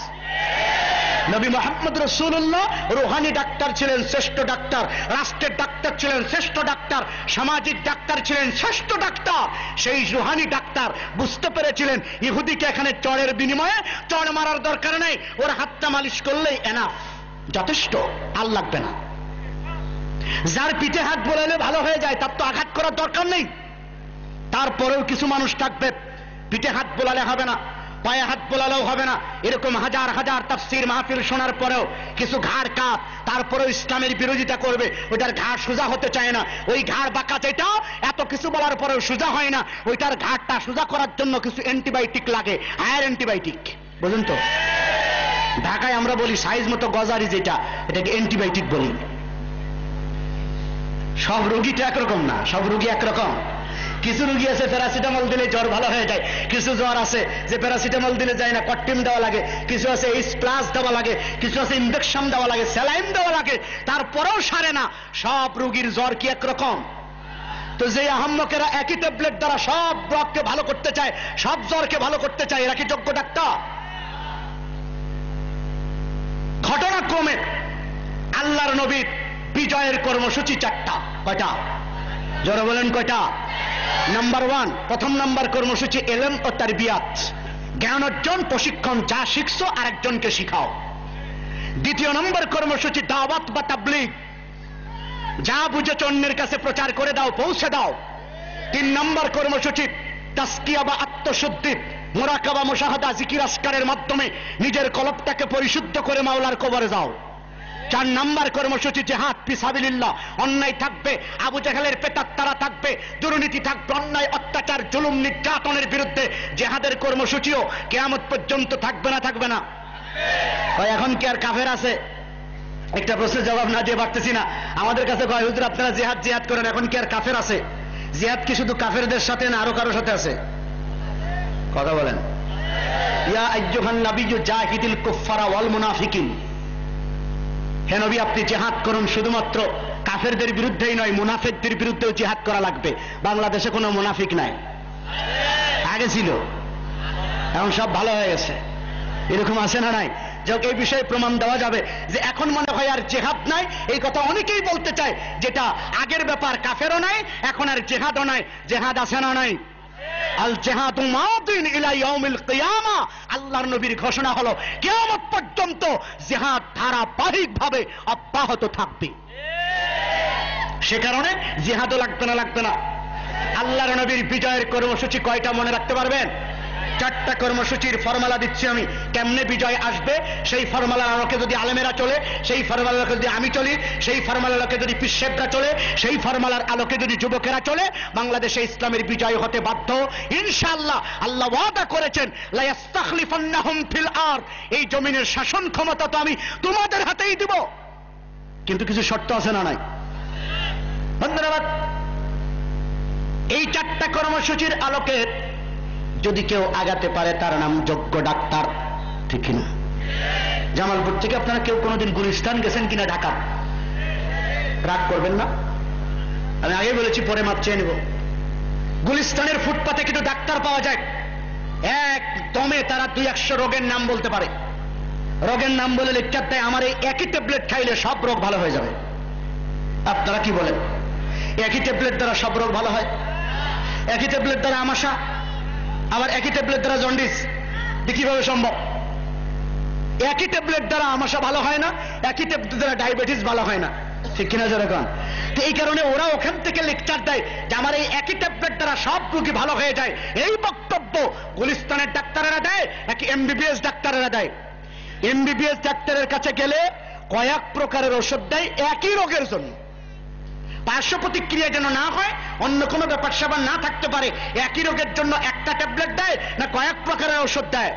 নবী মুহাম্মদ রাসূলুল্লাহ রুহানি ডাক্তার ছিলেন, শ্রেষ্ঠ ডাক্তার, রাষ্ট্রের ডাক্তার ছিলেন, শ্রেষ্ঠ ডাক্তার, সামাজিক ডাক্তার ছিলেন, শ্রেষ্ঠ ডাক্তার। সেই রুহানি ডাক্তার বুঝতে পেরেছিলেন ইহুদিকে এখানে চড়ের বিনিময়ে চড় মারার দরকার নেই, ওর হাতটা মালিশ করলেই এনাফ, যথেষ্ট, আর লাগবে না। যার পিঠে হাত বোলালে ভালো হয়ে যায় তার তো আঘাত করার দরকার নেই। তারপরেও কিছু মানুষ থাকবে পিঠে হাত বোলালে হবে না, পায়ে হাত বোলালেও হবে না, এরকম হাজার হাজার তাফসীর মাহফিল শোনার পরেও কিছু ঘাড় কাত, তারপরেও ইসলামের বিরোধিতা করবে, ওইটার ঘাড় সোজা হতে চায় না, ওই ঘাড় বাঁকা যেটা এত কিছু বলার পরেও সোজা হয় না, ওইটার ঘাড়টা সোজা করার জন্য কিছু অ্যান্টিবায়োটিক লাগে, হায়ার অ্যান্টিবায়োটিক, বুঝুন তো? ঢাকায় আমরা বলি সাইজ মতো গজারি, যেটা এটাকে অ্যান্টিবায়োটিক বলি। সব রোগী তো একরকম না, সব রোগী একরকম। কিছু রোগী আছে প্যারাসিটামল দিলে জ্বর ভালো হয়ে যায়, কিছু জ্বর আছে যে প্যারাসিটামল দিলে যায় না, কট্টিম দেওয়া লাগে, কিছু আছে এইচ প্লাস দেওয়া লাগে, কিছু আছে ইনজেকশন দেওয়া লাগে, স্যালাইন দেওয়া লাগে, তারপরেও সারে না। সব রোগীর জ্বর কি একরকম? তো যে আহাম্মকেরা একই ট্যাবলেট দ্বারা সব রোগকে ভালো করতে চায়, সব জ্বরকে ভালো করতে চায়, এরা কি যোগ্য ডাক্তার? ঘটনাক্রমে আল্লাহর নবীর বিজয়ের কর্মসূচি 4টা। কয়টা? জোরে বলেন কয়টা? নাম্বার 1, প্রথম নাম্বার কর্মসূচি ইলম ও তারবিয়াত, জ্ঞান অর্জন, প্রশিক্ষণ, যা শিখছো আরেকজনকে শিখাও। দ্বিতীয় নম্বর কর্মসূচি দাওয়াত বা তাবলীগ, যা বুঝেছ অন্যের কাছে প্রচার করে দাও, পৌঁছে দাও। 3 নম্বর কর্মসূচি তাসকিয়া বা আত্মশুদ্ধি, মুরাকাবা, মুশাহাদা, জিকির আসকারের মাধ্যমে নিজের কলবটাকে পরিশুদ্ধ করে মাওলার কবরে যাও। 4 নম্বর কর্মসূচি জিহাদ ফি সাবিলিল্লাহ, অন্যায় থাকবে, আবু জাহেলের প্রেতাত্মারা থাকবে, দুর্নীতি থাকবে, অন্যায়, অত্যাচার, জুলুম, নির্যাতনের বিরুদ্ধে জিহাদের কর্মসূচিও কিয়ামত পর্যন্ত থাকবে না? থাকবে না? এখন কি আর কাফের আছে? একটা প্রশ্নের জবাব না দিয়ে পারতেছি না। আমাদের কাছে কয় হুজুর আপনারা জিহাদ জিহাদ করেন, এখন কি আর কাফের আছে? জিহাদ কি শুধু কাফেরদের সাথে না আরো কারোর সাথে আছে? কথা বলেন। ইয়া আইয়ুহান নাবিয়্যু জাহিদিল কুফারা ওয়াল মুনাফিকিন, হে নবী আপনি জিহাদ করুন, শুধুমাত্র কাফেরদের বিরুদ্ধেই নয়, মুনাফিকদের বিরুদ্ধেও জিহাদ করা লাগবে। বাংলাদেশে কোনো মুনাফিক নাই, আগে ছিল, এখন সব ভালো হয়ে গেছে, এরকম আছে না নাই? যাক, এই বিষয়ে প্রমাণ দেওয়া যাবে যে এখন মনে হয় আর জেহাদ নাই, এই কথা অনেকেই বলতে চায়, যেটা আগের ব্যাপার, কাফেরও নাই, এখন আর জেহাদও নাই। জেহাদ আছে না নাই? আল জিহাদু মাদিন ইলা ইয়াউমিল কিয়ামা, আল্লাহর নবীর ঘোষণা হলো কিয়ামত পর্যন্ত জিহাদ ধারাবাহিকভাবে অব্যাহত থাকবে। সে কারণে জিহাদও লাগবে না? লাগবে না? আল্লাহর নবীর বিজয়ের কর্মসূচি কয়টা মনে রাখতে পারবেন? 4টা কর্মসূচির ফর্মুলা দিচ্ছি আমি, কেমনে বিজয় আসবে। সেই ফর্মুলার আলোকে যদি আলেমেরা চলে, সেই ফর্মুলার আলোকে যদি আমি চলি, সেই ফর্মুলার আলোকে যদি পিসেবরা চলে, সেই ফর্মুলার আলোকে যদি যুবকেরা চলে, বাংলাদেশে ইসলামের বিজয় হতে বাধ্য ইনশাআল্লাহ। আল্লাহ ওয়াদা করেছেন লা ইস্তাখলিফান্নাহুম ফিল আরদ, এই জমিনের শাসন ক্ষমতা তো আমি তোমাদের হাতেই দিব, কিন্তু কিছু শর্ত আছে না নাই? ধন্যবাদ। এই 4টা কর্মসূচির আলোকে যদি কেউ আগাতে পারে তার নাম যোগ্য ডাক্তার, ঠিক কিনা? জামালপুর থেকে আপনারা কেউ কোনোদিন গুলিস্তান গেছেন কিনা? ঢাকা? রাগ করবেন না, আমি আগে বলেছি, পরে মাপ চেয়ে নেব। গুলিস্তানের ফুটপাতে কিছু ডাক্তার পাওয়া যায়, এক দমে তারা 200 রোগের নাম বলতে পারে। রোগের নাম বলে লিখতে দেয়, আমার এই একই ট্যাবলেট খাইলে সব রোগ ভালো হয়ে যাবে। আপনারা কি বলেন? একই ট্যাবলেট দ্বারা সব রোগ ভালো হয়? একই ট্যাবলেট দ্বারা আমাশা, আবার একই ট্যাবলেট দ্বারা জন্ডিস, কিভাবে সম্ভব? একই ট্যাবলেট দ্বারা আমাশা ভালো হয় না, একই ট্যাবলেট দ্বারা ডায়াবেটিস ভালো হয় না, ঠিক কিনা যেরকম? তো এই কারণে ওরা ওখান থেকে লেকচার দেয় যে আমার এই একই ট্যাবলেট দ্বারা সব রোগী ভালো হয়ে যায়। এই বক্তব্য গুলিস্তানের ডাক্তারেরা দেয় নাকি এমবিবিএস ডাক্তারেরা দেয়? এমবিবিএস ডাক্তারের কাছে গেলে কয়েক প্রকারের ওষুধ দেয় একই রোগের জন্য, পার্শ্ব প্রতিক্রিয়া যেন না হয়, অন্য কোনো ব্যাপার স্যাপার না থাকতে পারে। একই রোগের জন্য একটা ট্যাবলেট দেয় না কয়েক প্রকারের ওষুধ দেয়,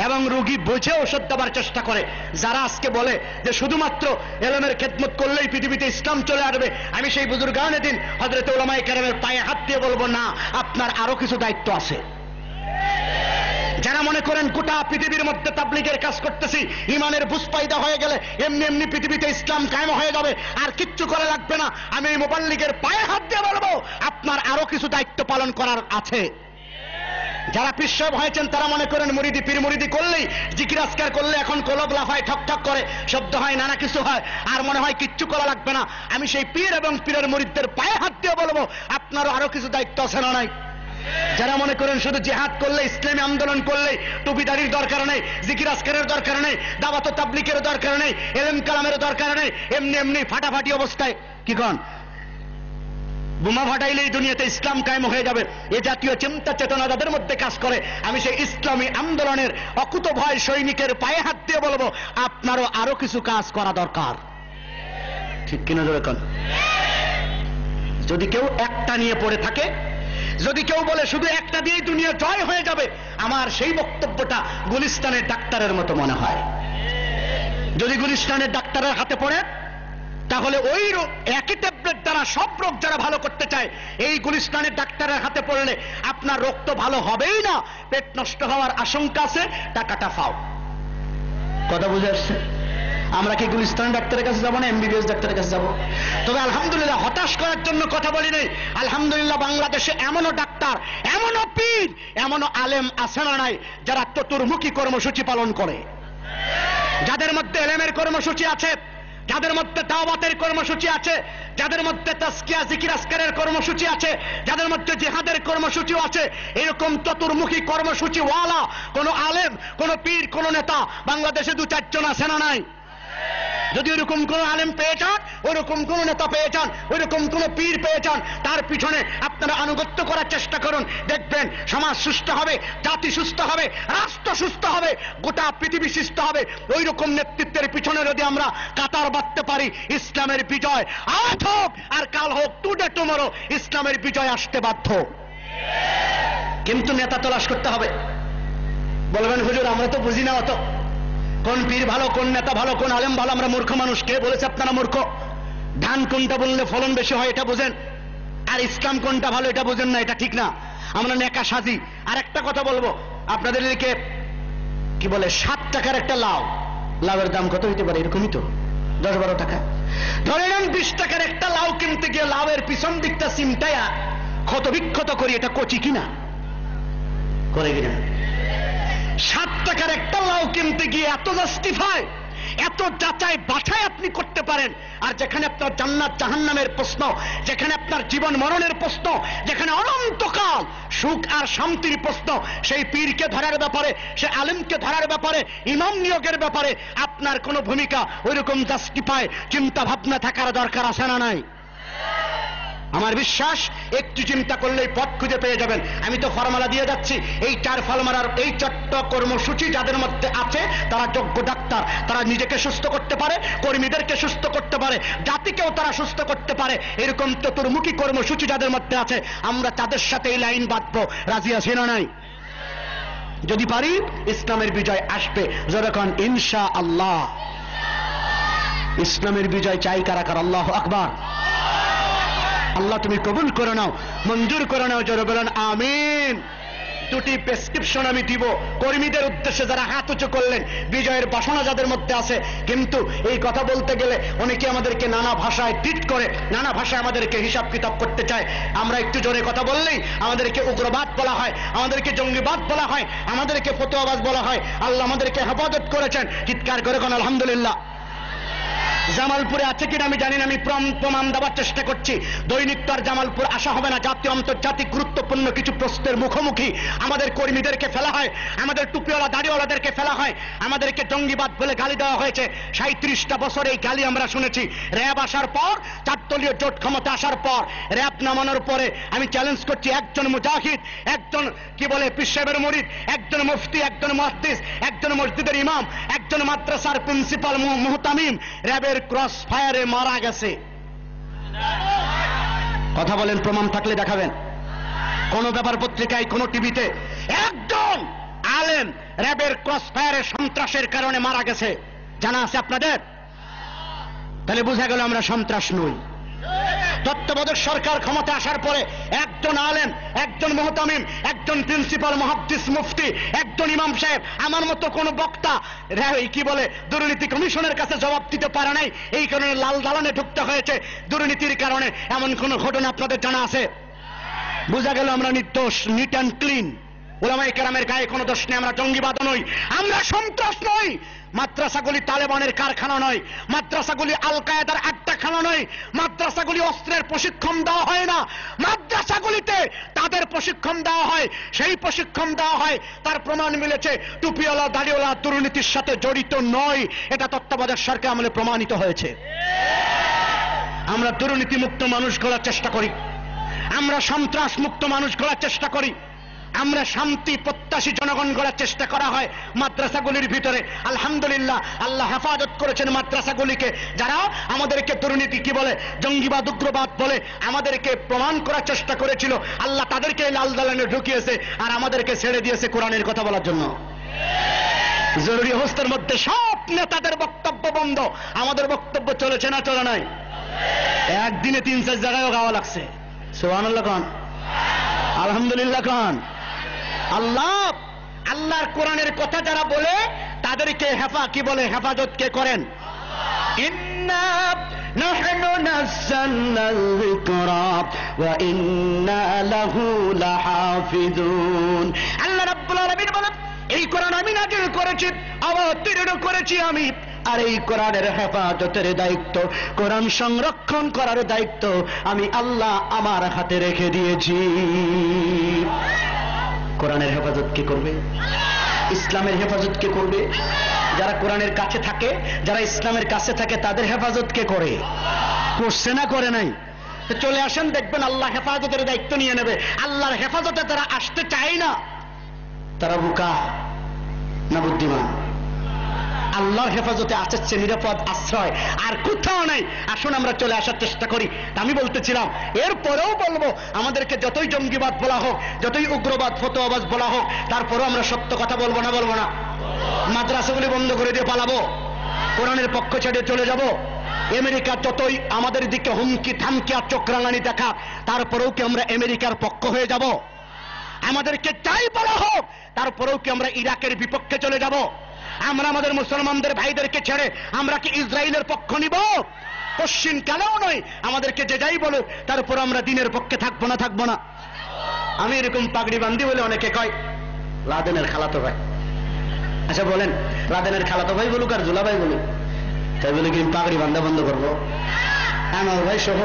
এবং রোগী বুঝে ওষুধ দেওয়ার চেষ্টা করে। যারা আজকে বলে যে শুধুমাত্র এলমের খেদমত করলেই পৃথিবীতে ইসলাম চলে আসবে, আমি সেই বুজুর্গানে দিন হযরত উলামায়ে কেরামের পায়ে হাত দিয়ে বলবো, না, আপনার আরো কিছু দায়িত্ব আছে। যারা মনে করেন গোটা পৃথিবীর মধ্যে তাবলীগের কাজ করতেছি, ইমানের বুঝ পায়দা হয়ে গেলে এমনি এমনি পৃথিবীতে ইসলাম কায়েম হয়ে যাবে, আর কিচ্ছু করা লাগবে না, আমি এই মুবাল্লিগের পায়ে হাত দিয়ে বলবো, আপনার আরো কিছু দায়িত্ব পালন করার আছে। যারা পিসব হয়েছেন তারা মনে করেন মুরিদি পীর মুরিদি করলেই, জিকির আজকার করলে এখন কলব লাফায়, ঠক ঠক করে, শব্দ হয়, নানা কিছু হয়, আর মনে হয় কিচ্ছু করা লাগবে না। আমি সেই পীর এবং পীরের মুরিদদের পায়ে হাত দিয়ে বলবো, আপনারও আরো কিছু দায়িত্ব আছে না নাই? যারা মনে করেন শুধু জিহাদ করলে, ইসলামী আন্দোলন করলে টুপিদারির দরকার নেই, জিকির আজকারের দরকার নেই, দাওয়াত ও তাবলীগের দরকার নেই, ইলম কালামের দরকার নেই, এমনি এমনি ফাটাফাটি অবস্থায় কি কন বোমা ফাটাইলেই দুনিয়াতে ইসলাম কায়েম হয়ে যাবে, এ জাতীয় চিন্তা চেতনা যাদের মধ্যে কাজ করে, আমি সেই ইসলামী আন্দোলনের অকুত ভয় সৈনিকের পায়ে হাত দিয়ে বলবো, আপনারও আরো কিছু কাজ করা দরকার, ঠিক কিনা যেরকম? যদি কেউ একটা নিয়ে পড়ে থাকে, যদি কেউ বলে শুধু একটা দিয়েই দুনিয়া জয় হয়ে যাবে, আমার সেই বক্তব্যটা গুলিস্তানের ডাক্তারের মতো মনে হয়। যদি গুলিস্তানের ডাক্তারের হাতে পড়ে, তাহলে ওই একই ট্যাবলেট দ্বারা সব রোগ যারা ভালো করতে চায়, এই গুলিস্তানের ডাক্তারের হাতে পড়লে আপনার রোগ তো ভালো হবেই না, পেট নষ্ট হওয়ার আশঙ্কা আছে, টাকাটা ফাও। কথা বুঝে আসছে? আমরা কি গুলিস্তান ডাক্তারের কাছে যাবো না এমবিবিএস ডাক্তারের কাছে যাবো? তবে আলহামদুলিল্লাহ, হতাশ করার জন্য কথা বলি নাই, আলহামদুলিল্লাহ বাংলাদেশে এমনও ডাক্তার, এমনও পীর, এমনও আলেম আছে না নাই যারা চতুর্মুখী কর্মসূচি পালন করে, যাদের মধ্যে এলেমের কর্মসূচি আছে, যাদের মধ্যে দাওয়াতের কর্মসূচি আছে, যাদের মধ্যে তাজকিয়া জিকির আসকারের কর্মসূচি আছে, যাদের মধ্যে জিহাদের কর্মসূচিও আছে। এরকম চতুর্মুখী কর্মসূচি ওয়ালা কোন আলেম, কোন পীর, কোন নেতা বাংলাদেশে 2-4 জন আছে না নাই? যদি ওরকম কোন আলেম পেয়ে যান, ওরকম কোন নেতা পেয়ে যান, ওরকম কোন পীর পেয়ে যান, তার পিছনে আপনারা আনুগত্য করার চেষ্টা করুন, দেখবেন সমাজ সুস্থ হবে, জাতি সুস্থ হবে, রাষ্ট্র সুস্থ হবে, গোটা পৃথিবী সুস্থ হবে। ওই রকম নেতৃত্বের পিছনে যদি আমরা কাতার বাঁধতে পারি, ইসলামের বিজয় আজ হোক আর কাল হোক, টুডে টুমরো ইসলামের বিজয় আসতে বাধ্য। কিন্তু নেতা তলাশ করতে হবে। বলবেন হুজুর আমরা তো বুঝি না অত, কোন পীর ভালো, কোন নেতা ভালো, কোন আলেম ভালো, আমরা মূর্খ মানুষ। কে বলেছে আপনারা মূর্খ? ধান কোনটা বললে ফলন বেশি হয় এটা বুঝেন, আর ইসলাম কোনটা ভালো এটা বুঝেন না, এটা ঠিক না। আমরা নেকা সাজি। আর একটা কথা বলবো, আপনাদের এদিকে কি বলে 7 টাকার একটা লাউ, লাউয়ের দাম কত হইতে পারে? এরকমই তো 10-12 টাকা। ধরে নেন 20 টাকার একটা লাউ কিনতে গিয়ে লাউয়ের পিছন দিকটা চিমটায়া ক্ষত বিক্ষত করি, এটা কচি কিনা করে কিনা? 7 টাকার একটা লাউ কিনতে গিয়ে এত জাস্টিফাই, এত যাচাই বাছাই আপনি করতে পারেন, আর যেখানে আপনার জান্নাত জাহান্নামের প্রশ্ন, যেখানে আপনার জীবন মরণের প্রশ্ন, যেখানে অনন্তকাল সুখ আর শান্তির প্রশ্ন, সেই পীরকে ধরার ব্যাপারে, সে আলেমকে ধরার ব্যাপারে, ইমাম নিয়োগের ব্যাপারে আপনার কোন ভূমিকা ওইরকম জাস্টিফাই চিন্তা ভাবনা থাকার দরকার আছে না নাই? আমার বিশ্বাস একটু চিন্তা করলেই পথ খুঁজে পেয়ে যাবেন। আমি তো ফর্মুলা দিয়ে যাচ্ছি, এই 4 ফর্মুলার এই 4টা কর্মসূচি যাদের মধ্যে আছে তারা যোগ্য ডাক্তার, তারা নিজেকে সুস্থ করতে পারে, কর্মীদেরকে সুস্থ করতে পারে, জাতিকেও তারা সুস্থ করতে পারে। এরকম চতুর্মুখী কর্মসূচি যাদের মধ্যে আছে, আমরা তাদের সাথে এই লাইন বাঁধবো, রাজি আছি না নাই? যদি পারি ইসলামের বিজয় আসবে, যখন ইনশাআল্লাহ। ইসলামের বিজয় চাই কারা কারা? আল্লাহু আকবার। আল্লাহ তুমি কবুল করে নাও, মঞ্জুর করে নাও, জোরে বলেন আমিন। দুটি প্রেসক্রিপশন আমি দিব কর্মীদের উদ্দেশ্যে যারা হাত উঁচু করলেন, বিজয়ের বাসনা যাদের মধ্যে আছে। কিন্তু এই কথা বলতে গেলে অনেকে আমাদেরকে নানা ভাষায় ট্রিট করে, নানা ভাষায় আমাদেরকে হিসাব কিতাব করতে চায়। আমরা একটু জোরে কথা বললেই আমাদেরকে উগ্রবাদ বলা হয়, আমাদেরকে জঙ্গিবাদ বলা হয়, আমাদেরকে ফতোয়াবাজ বলা হয়। আল্লাহ আমাদেরকে হেফাজত করেছেন, চিৎকার করে কোন আলহামদুলিল্লাহ। জামালপুরে আছে কিনা আমি জানি না, আমি প্রমাণ দেওয়ার চেষ্টা করছি। দৈনিক তো আর জামালপুর আসা হবে না, জাতীয় আন্তর্জাতিক গুরুত্বপূর্ণ কিছু প্রশ্নের মুখোমুখি আমাদের কর্মীদেরকে ফেলা হয়, আমাদের টুপিওয়ালা দাড়িওয়ালাদেরকে ফেলা হয়, আমাদেরকে জঙ্গিবাদ বলে গালি দেওয়া হয়েছে। 37টা বছর এই গালি আমরা শুনেছি। র্যাব আসার পর, 4 দলীয় জোট ক্ষমতা আসার পর, র্যাব নামানোর পরে আমি চ্যালেঞ্জ করছি, একজন মুজাহিদ, একজন কি বলে পীর সাহেবের মুরিদ, একজন মুফতি, একজন মুহাদ্দিস, একজন মসজিদের ইমাম, একজন মাদ্রাসার প্রিন্সিপাল মুহতামিম র্যাবের ক্রস ফায়ারে মারা গেছে। কথা বলেন, প্রমাণ থাকলে দেখাবেন। কোন ব্যাপার পত্রিকায়, কোন টিভিতে একজন আলেম র্যাবের ক্রস ফায়ারে সন্ত্রাসের কারণে মারা গেছে জানা আছে আপনাদের? তাহলে বোঝা গেল আমরা সন্ত্রাস নই। তত্ত্বাবধায়ক সরকার ক্ষমতা আসার পরে একজন আলেম, একজন মুহতামিম, একজন প্রিন্সিপাল মুহাদ্দিস মুফতি, একজন ইমাম সাহেব, আমার মতো কোন বক্তা কি বলে দুর্নীতি কমিশনের কাছে জবাব দিতে পারে নাই, এই কারণে লাল দালানে ঢুকতে হয়েছে। দুর্নীতির কারণে এমন কোন ঘটনা আপনাদের জানা আছে? বোঝা গেল আমরা নির্দোষ, নিট অ্যান্ড ক্লিন। উলামায়ে কেরামের গায়ে কোনো দোষ নেই। আমরা জঙ্গিবাদ নই, আমরা সন্ত্রাস নই। মাদ্রাসাগুলি তালেবানের কারখানা নয়, মাদ্রাসাগুলি আল কায়েদার আড্ডাখানা নয়, মাদ্রাসাগুলি অস্ত্রের প্রশিক্ষণ দেওয়া হয় না। মাদ্রাসাগুলিতে তাদের প্রশিক্ষণ দেওয়া হয়, সেই প্রশিক্ষণ দেওয়া হয়, তার প্রমাণ মিলেছে টুপিওয়ালা দাড়িওয়ালা দুর্নীতির সাথে জড়িত নয়। এটা তত্ত্বাবধায়ক সরকার আমলে প্রমাণিত হয়েছে। আমরা দুর্নীতি মুক্ত মানুষ গড়ার চেষ্টা করি, আমরা সন্ত্রাস মুক্ত মানুষ গড়ার চেষ্টা করি, আমরা শান্তি প্রত্যাশী জনগণ গড়ার চেষ্টা করা হয় মাদ্রাসাগুলির ভিতরে। আলহামদুলিল্লাহ, আল্লাহ হেফাজত করেছেন মাদ্রাসাগুলিকে। যারা আমাদেরকে দুর্নীতি কি বলে, জঙ্গিবাদ, উগ্রবাদ বলে আমাদেরকে প্রমাণ করার চেষ্টা করেছিল, আল্লাহ তাদেরকে লাল দালানে ঢুকিয়েছে আর আমাদেরকে ছেড়ে দিয়েছে কোরআনের কথা বলার জন্য। জরুরি অবস্থার মধ্যে সব নেতাদের বক্তব্য বন্ধ, আমাদের বক্তব্য চলেছে না চলে নাই? একদিনে 3-4 জায়গায় গাওয়া লাগছে। সুবহানাল্লাহ খান, আলহামদুলিল্লাহ খান। আল্লাহর কোরআনের কথা যারা বলে তাদেরকে কি বলে, হেফাজত কে করেন? ইন্না নাহনু নাযালনাল যিকরা ওয়া ইন্না লাহু লাহাফিজুন। আল্লাহ রাব্বুল আলামিন বলেন, এই কোরআন আমি নাযিল করেছি, অবতীর্ণ করেছি আমি, আর এই কোরআনের হেফাজতের দায়িত্ব, কোরআন সংরক্ষণ করার দায়িত্ব আমি আল্লাহ আমার হাতে রেখে দিয়েছি। কোরআনের হেফাজত কে করবে? ইসলামের হেফাজত কে করবে? যারা কোরআনের কাছে থাকে, যারা ইসলামের কাছে থাকে, তাদের হেফাজত কে করে? করছে না করে নাই? চলে আসেন, দেখবেন আল্লাহ হেফাজতের দায়িত্ব নিয়ে নেবে। আল্লাহর হেফাজতে তারা আসতে চায় না, তারা বোকা না বুদ্ধিমান? আল্লাহর হেফাজতে আসছে নিরাপদ আশ্রয় আর কোথাও নাই। আসুন আমরা চলে আসার চেষ্টা করি। আমি বলতেছিলাম, এরপরেও বলবো, আমাদেরকে যতই জঙ্গিবাদ বলা হোক, যতই উগ্রবাদ ফতোয়াবাজ বলা হোক, তারপরেও আমরা সত্য কথা বলবো না? বলবো না? মাদ্রাসাগুলি বন্ধ করে দিয়ে পালাবো? কোরআনের পক্ষ ছেড়ে চলে যাব? আমেরিকা যতই আমাদের দিকে হুমকি থামকি আর চোখ রাঙানি দেখা, তারপরেও কি আমরা আমেরিকার পক্ষ হয়ে যাব? আমাদেরকে যাই বলা হোক, তারপরেও কি আমরা ইরাকের বিপক্ষে চলে যাব? আমরা আমাদের মুসলমানদের ভাইদেরকে ছেড়ে আমরা কি ইসরায়েলের পক্ষ নিব? পশ্চিম কালেও নয়। আমাদেরকে যে যাই বলুক, তারপর আমরা দিনের পক্ষে থাকবো না? থাকবো না। আমি এরকম পাগড়ি বান্ধি বলে অনেকে কয় লাদেনের খালাতো ভাই। আচ্ছা বলেন, লাদেনের খালাতো ভাই বলুক আর জুলা ভাই বলুক, তাই বলে কি পাগড়ি বান্ধা বন্ধ করবো? আমার ভাই সহ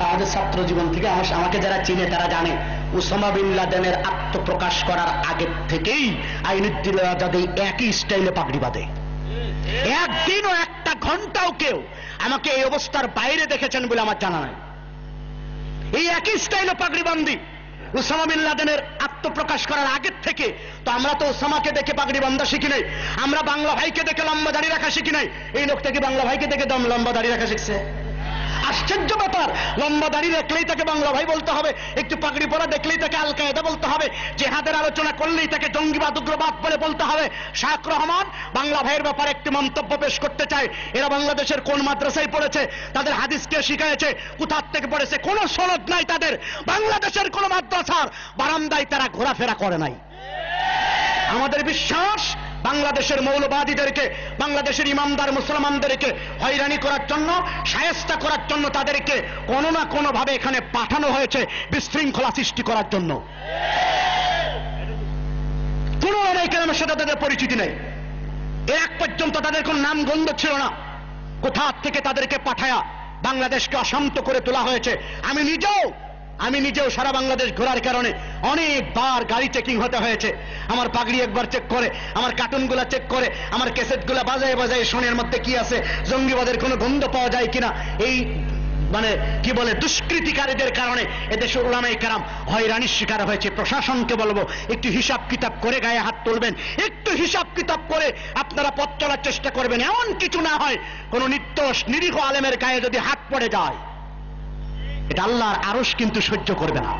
আমাদের ছাত্র জীবন থেকে আমাকে যারা চিনে তারা জানে, ওসামা বিন লাদেনের আত্মপ্রকাশ করার আগে থেকেই আইনুদ্দিন আজাদী একই স্টাইলে পাগড়ি বাঁধে। একদিনও একটা ঘন্টাও কেউ আমাকে এই অবস্থার বাইরে দেখেছেন বলে আমার জানা নাই। এই একই স্টাইলে পাগড়ি বান্ধি ওসামা বিন লাদেনের আত্মপ্রকাশ করার আগের থেকে। তো আমরা তো ওসামাকে দেখে পাগড়ি বান্ধা শিখি নাই, আমরা বাংলা ভাইকে দেখে লম্বা দাড়ি রাখা শিখি নাই। এই লোকটা কি বাংলা ভাইকে দেখে লম্বা দাড়ি রাখা শিখছে? আশ্চর্য ব্যাপার। লম্বা দাড়ি দেখলেই তাকে বাংলা ভাই বলতে হবে, একটু পাগড়ি পরা দেখলেই তাকে আল কায়েদা বলতে হবে, জেহাদের আলোচনা করলেই তাকে জঙ্গিবাদ উগ্রবাদ বলে বলতে হবে। শাহ রহমান বাংলা ভাইয়ের ব্যাপারে একটি মন্তব্য পেশ করতে চায়। এরা বাংলাদেশের কোন মাদ্রাসায় পড়েছে? তাদের হাদিস কে শিখায়েছে? কোথা থেকে পড়েছে? কোন সনদ নাই তাদের। বাংলাদেশের কোন মাদ্রাসার বারান্দায় তারা ঘোরাফেরা করে নাই। আমাদের বিশ্বাস বাংলাদেশের মৌলবাদীদেরকে, বাংলাদেশের ইমামদার মুসলমানদেরকে হয়রানি করার জন্য, শায়েস্তা করার জন্য তাদেরকে কোনো না কোনো ভাবে এখানে পাঠানো হয়েছে বিশৃঙ্খলা সৃষ্টি করার জন্য। কোন ওলামায়ে কেরামের সাথে তাদের পরিচিতি নেই, এর এক পর্যন্ত তাদের কোন নাম গন্ধ ছিল না। কোথা থেকে তাদেরকে পাঠায়া বাংলাদেশকে অশান্ত করে তোলা হয়েছে। আমি নিজেও সারা বাংলাদেশ ঘোরার কারণে অনেকবার গাড়ি চেকিং হতে হয়েছে। আমার পাগড়ি একবার চেক করে, আমার কার্টুনগুলা চেক করে, আমার ক্যাসেটগুলা বাজায় বাজায় শোনের মধ্যে কি আছে, জঙ্গিবাদের কোনো গন্ধ পাওয়া যায় কিনা। এই কি বলে দুষ্কৃতিকারীদের কারণে এদেশের উলামায়ে কেরাম হয়রানির শিকার হয়েছে। প্রশাসনকে বলবো একটু হিসাব কিতাব করে গায়ে হাত তুলবেন, একটু হিসাব কিতাব করে আপনারা পথ চলার চেষ্টা করবেন। এমন কিছু না হয় কোন নির্দোষ নিরীহ আলেমের গায়ে যদি হাত পড়ে যায়, এটা আল্লাহর আরশ কিন্তু সহ্য করবে না।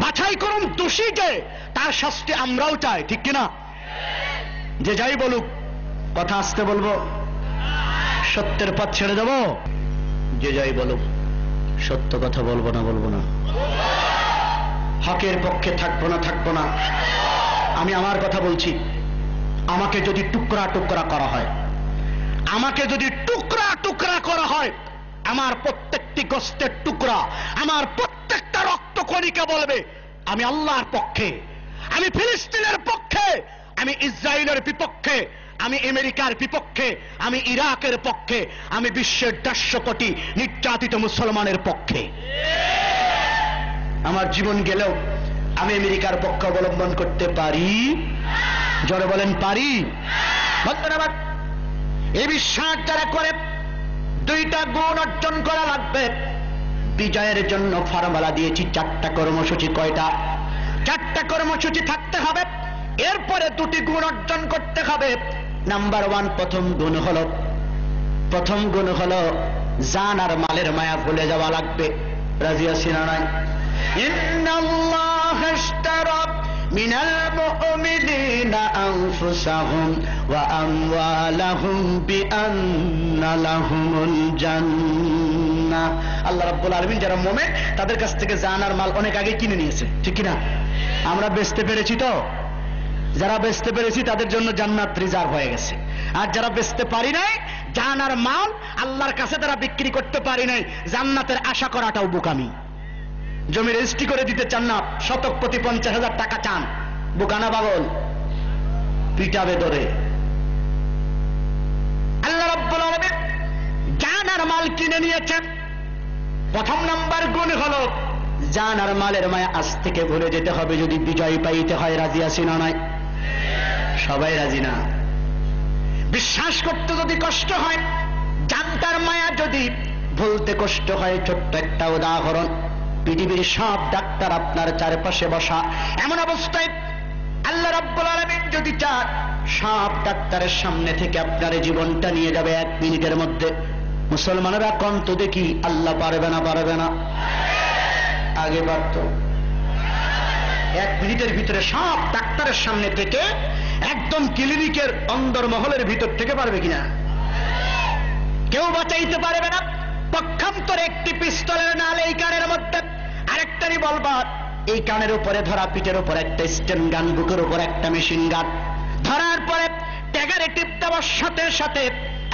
বাছাই করুন দোষী যে, তার শাস্তি আমরাও চাই, ঠিক কিনা? যে যাই বলুক, কথা আসতে বলবো, সত্যের পথ ছেড়ে দেব। যে যাই বলুক, সত্য কথা বলবো না, হকের পক্ষে থাকবো না। আমি আমার কথা বলছি। আমাকে যদি টুকরা টুকরা করা হয়, আমার প্রত্যেকটি গোস্তের টুকরা, আমার প্রত্যেকটা রক্তকণিকা বলবে আমি আল্লাহর পক্ষে, আমি ফিলিস্তিনের পক্ষে, আমি ইসরায়েলের বিপক্ষে, আমি আমেরিকার বিপক্ষে, আমি ইরাকের পক্ষে, আমি বিশ্বের 150 কোটি নির্যাতিত মুসলমানের পক্ষে। আমার জীবন গেলেও আমি আমেরিকার পক্ষ অবলম্বন করতে পারি। জোরে বলেন পারি? ধন্যবাদ। এই বিশ্বাস যারা করে, দুইটা গুণ অর্জন করা লাগবে। বিজয়ের জন্য ফর্মুলা দিয়েছি 4টা কর্মসূচি। কয়টা? 4টা কর্মসূচি থাকতে হবে। এরপরে 2টি গুণ অর্জন করতে হবে। নাম্বার 1, প্রথম গুণ হলো জান আর মালের মায়া ভুলে যাওয়া লাগবে। রাজি আছি না নাই? ইন্নাল্লাহা ইশতারা মিনাল মুমিনিনা আনফুসাহুম ওয়া আমওয়ালাহুম বিআন্না লাহুমুল জান্নাহ। আল্লাহ রাব্বুল আলামিন যারা মুমিন তাদের কাছ থেকে জান আর মাল অনেক আগে কিনে নিয়েছে, ঠিক কিনা? আমরা বেচতে পেরেছি তো? যারা বেচতে পেরেছি তাদের জন্য জান্নাত রিজার্ভ হয়ে গেছে। আর যারা বেচতে পারি নাই, জান আর মাল আল্লাহর কাছে তারা বিক্রি করতে পারি নাই, জান্নাতের আশা করাটাও বোকামি। জমি রেজিস্ট্রি করে দিতে চান না, শতক প্রতি 50,000 টাকা চান, বোকানা পাগল, পিটাবে ধরে। আল্লাহ রাব্বুল আলামিন জান আর মাল কিনে নিয়েছেন। প্রথম নাম্বার গুণ হলো জান আর মালের মায়া আজ থেকে ভুলে যেতে হবে যদি বিজয় পাইতে হয়। রাজি আছি না নাই? সবাই রাজি না? বিশ্বাস করতে যদি কষ্ট হয়, জানটার মায়া যদি ভুলতে কষ্ট হয়, ছোট্ট একটা উদাহরণ। পৃথিবীর সব ডাক্তার আপনার চারপাশে বসা, এমন অবস্থায় আল্লাহ রাব্বুল আলামিন যদি চান, সব ডাক্তারের সামনে থেকে আপনার জীবনটা নিয়ে যাবে 1 মিনিটের মধ্যে। মুসলমানেরা কন্ত দেখি আল্লাহ পারবে না? আগে পারত। 1 মিনিটের ভিতরে সব ডাক্তারের সামনে থেকে, একদম ক্লিনিকের অন্দরমহলের ভিতর থেকে পারবে কিনা? কেউ বাঁচাইতে পারবে না। পক্ষান্তরে একটি পিস্তলের নাল এই কানের মধ্যে, আরেকটা রিভলভার এই কানের উপরে ধরা, পিঠের উপর একটা স্টেন গান, বুকের উপর একটা মেশিন গান ধরার পরে ট্যাগারে টিপ দেওয়ার সাথে সাথে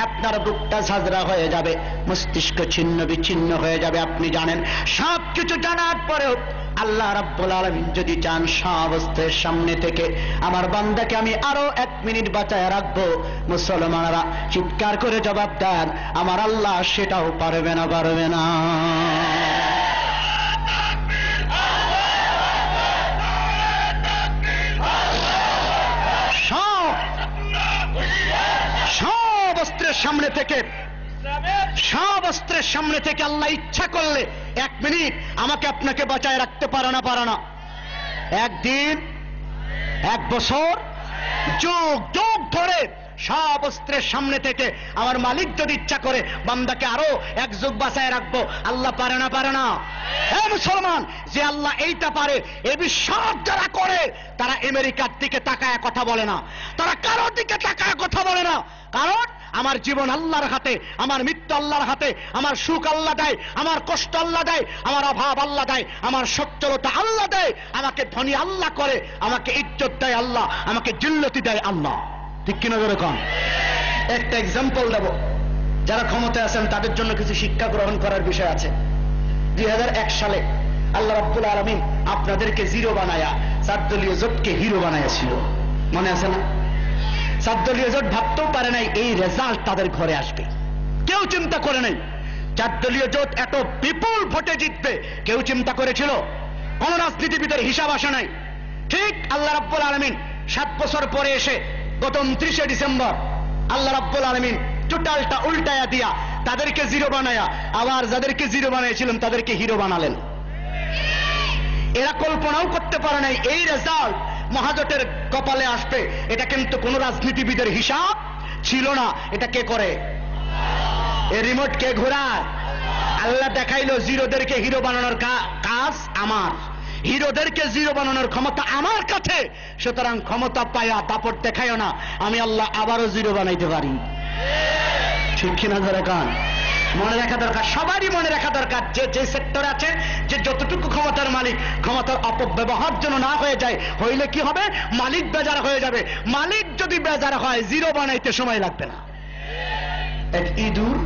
আপনার বুকটা ঝাঁঝরা হয়ে যাবে, মস্তিষ্ক ছিন্ন বিচ্ছিন্ন হয়ে যাবে। আপনি জানেন, সব কিছু জানার পরেও আল্লাহ রাব্বুল আলামিন যদি চান, সবস্তের সামনে থেকে আমার বান্দাকে আমি আরো 1 মিনিট বাঁচায় রাখবো। মুসলমানরা চিৎকার করে জবাব দেন, আমার আল্লাহ সেটাও পারবে না। সব অস্ত্রের সামনে থেকে আল্লাহ ইচ্ছা করলে 1 মিনিট আমাকে আপনাকে বাঁচায় রাখতে পারে না? একদিন, 1 বছর, যুগ ধরে সব অস্ত্রের সামনে থেকে আমার মালিক যদি ইচ্ছা করে বান্দাকে আরো 1 যুগ বাঁচায় রাখবো। আল্লাহ পারে না? হে মুসলমান, যে আল্লাহ এইটা পারে, এ বিশ্বাস যারা করে তারা আমেরিকার দিকে তাকায় কথা বলে না, তারা কারোর দিকে তাকায় কথা বলে না। কারণ আমার জীবন আল্লাহর হাতে, আমার মৃত্যু আল্লাহর হাতে, আমার সুখ আল্লাহ দেয়, আমার কষ্ট আল্লাহ দেয়, আমার অভাব আল্লাহ দেয়, আমার সচ্ছলতা আল্লাহ দেয়, আমাকে ধনী আল্লাহ করে, আমাকে ইজ্জত দেয় আল্লাহ, আমাকে জিল্লতি দেয় আল্লাহ। ঠিক কিনা এরকম? একটা এক্সাম্পল দেব, যারা ক্ষমতায় আছেন তাদের জন্য কিছু শিক্ষা গ্রহণ করার বিষয় আছে। 2001 সালে আল্লাহ রাব্বুল আলামিন আপনাদেরকে জিরো বানায়া 4 দলীয় জোটকে হিরো বানাইছিল, মনে আছে না? 4 দলীয় জোট ভাবতেও পারে নাই এই রেজাল্ট তাদের ঘরে আসবে, কেউ চিন্তা করে নাই 4 দলীয় জোট এত বিপুল ভোটে জিতবে, কেউ চিন্তা করেছিল? কোন রাজনীতিবিদের হিসাব আসে নাই। ঠিক আল্লাহ রাব্বুল আলামিন 7 বছর পরে এসে গত 29শে ডিসেম্বর আল্লাহ রাব্বুল আলামিন টোটালটা উল্টায়া দিয়া তাদেরকে জিরো বানায়া আবার যাদেরকে জিরো বানিয়েছিলেন তাদেরকে হিরো বানালেন। এরা কল্পনাও করতে পারে নাই এই রেজাল্ট মহাজোটের কপালে আসবে। এটা কিন্তু কোন রাজনীতিবিদের হিসাব ছিল না। এটা কে করে? এই রিমোট কে ঘোরায়? আল্লাহ দেখাইলো জিরোদেরকে হিরো বানানোর কাজ আমার, হিরোদেরকে জিরো বানানোর ক্ষমতা আমার কাছে। সুতরাং ক্ষমতা পায়া দাপট দেখাইও না, আমি আল্লাহ আবারও জিরো বানাইতে পারি। ঠিক কিনা ধরে কান? মনে রাখা দরকার, সবারই মনে রাখা দরকার, যে যে সেক্টরে আছেন, যে যতটুকু ক্ষমতার মালিক, ক্ষমতার অপব্যবহার যেন না হয়ে যায়। হইলে কি হবে? মালিক বেজার হয়ে যাবে। মালিক যদি বেজার হয় জিরো বানাইতে সময় লাগবে না। এক ইঁদুর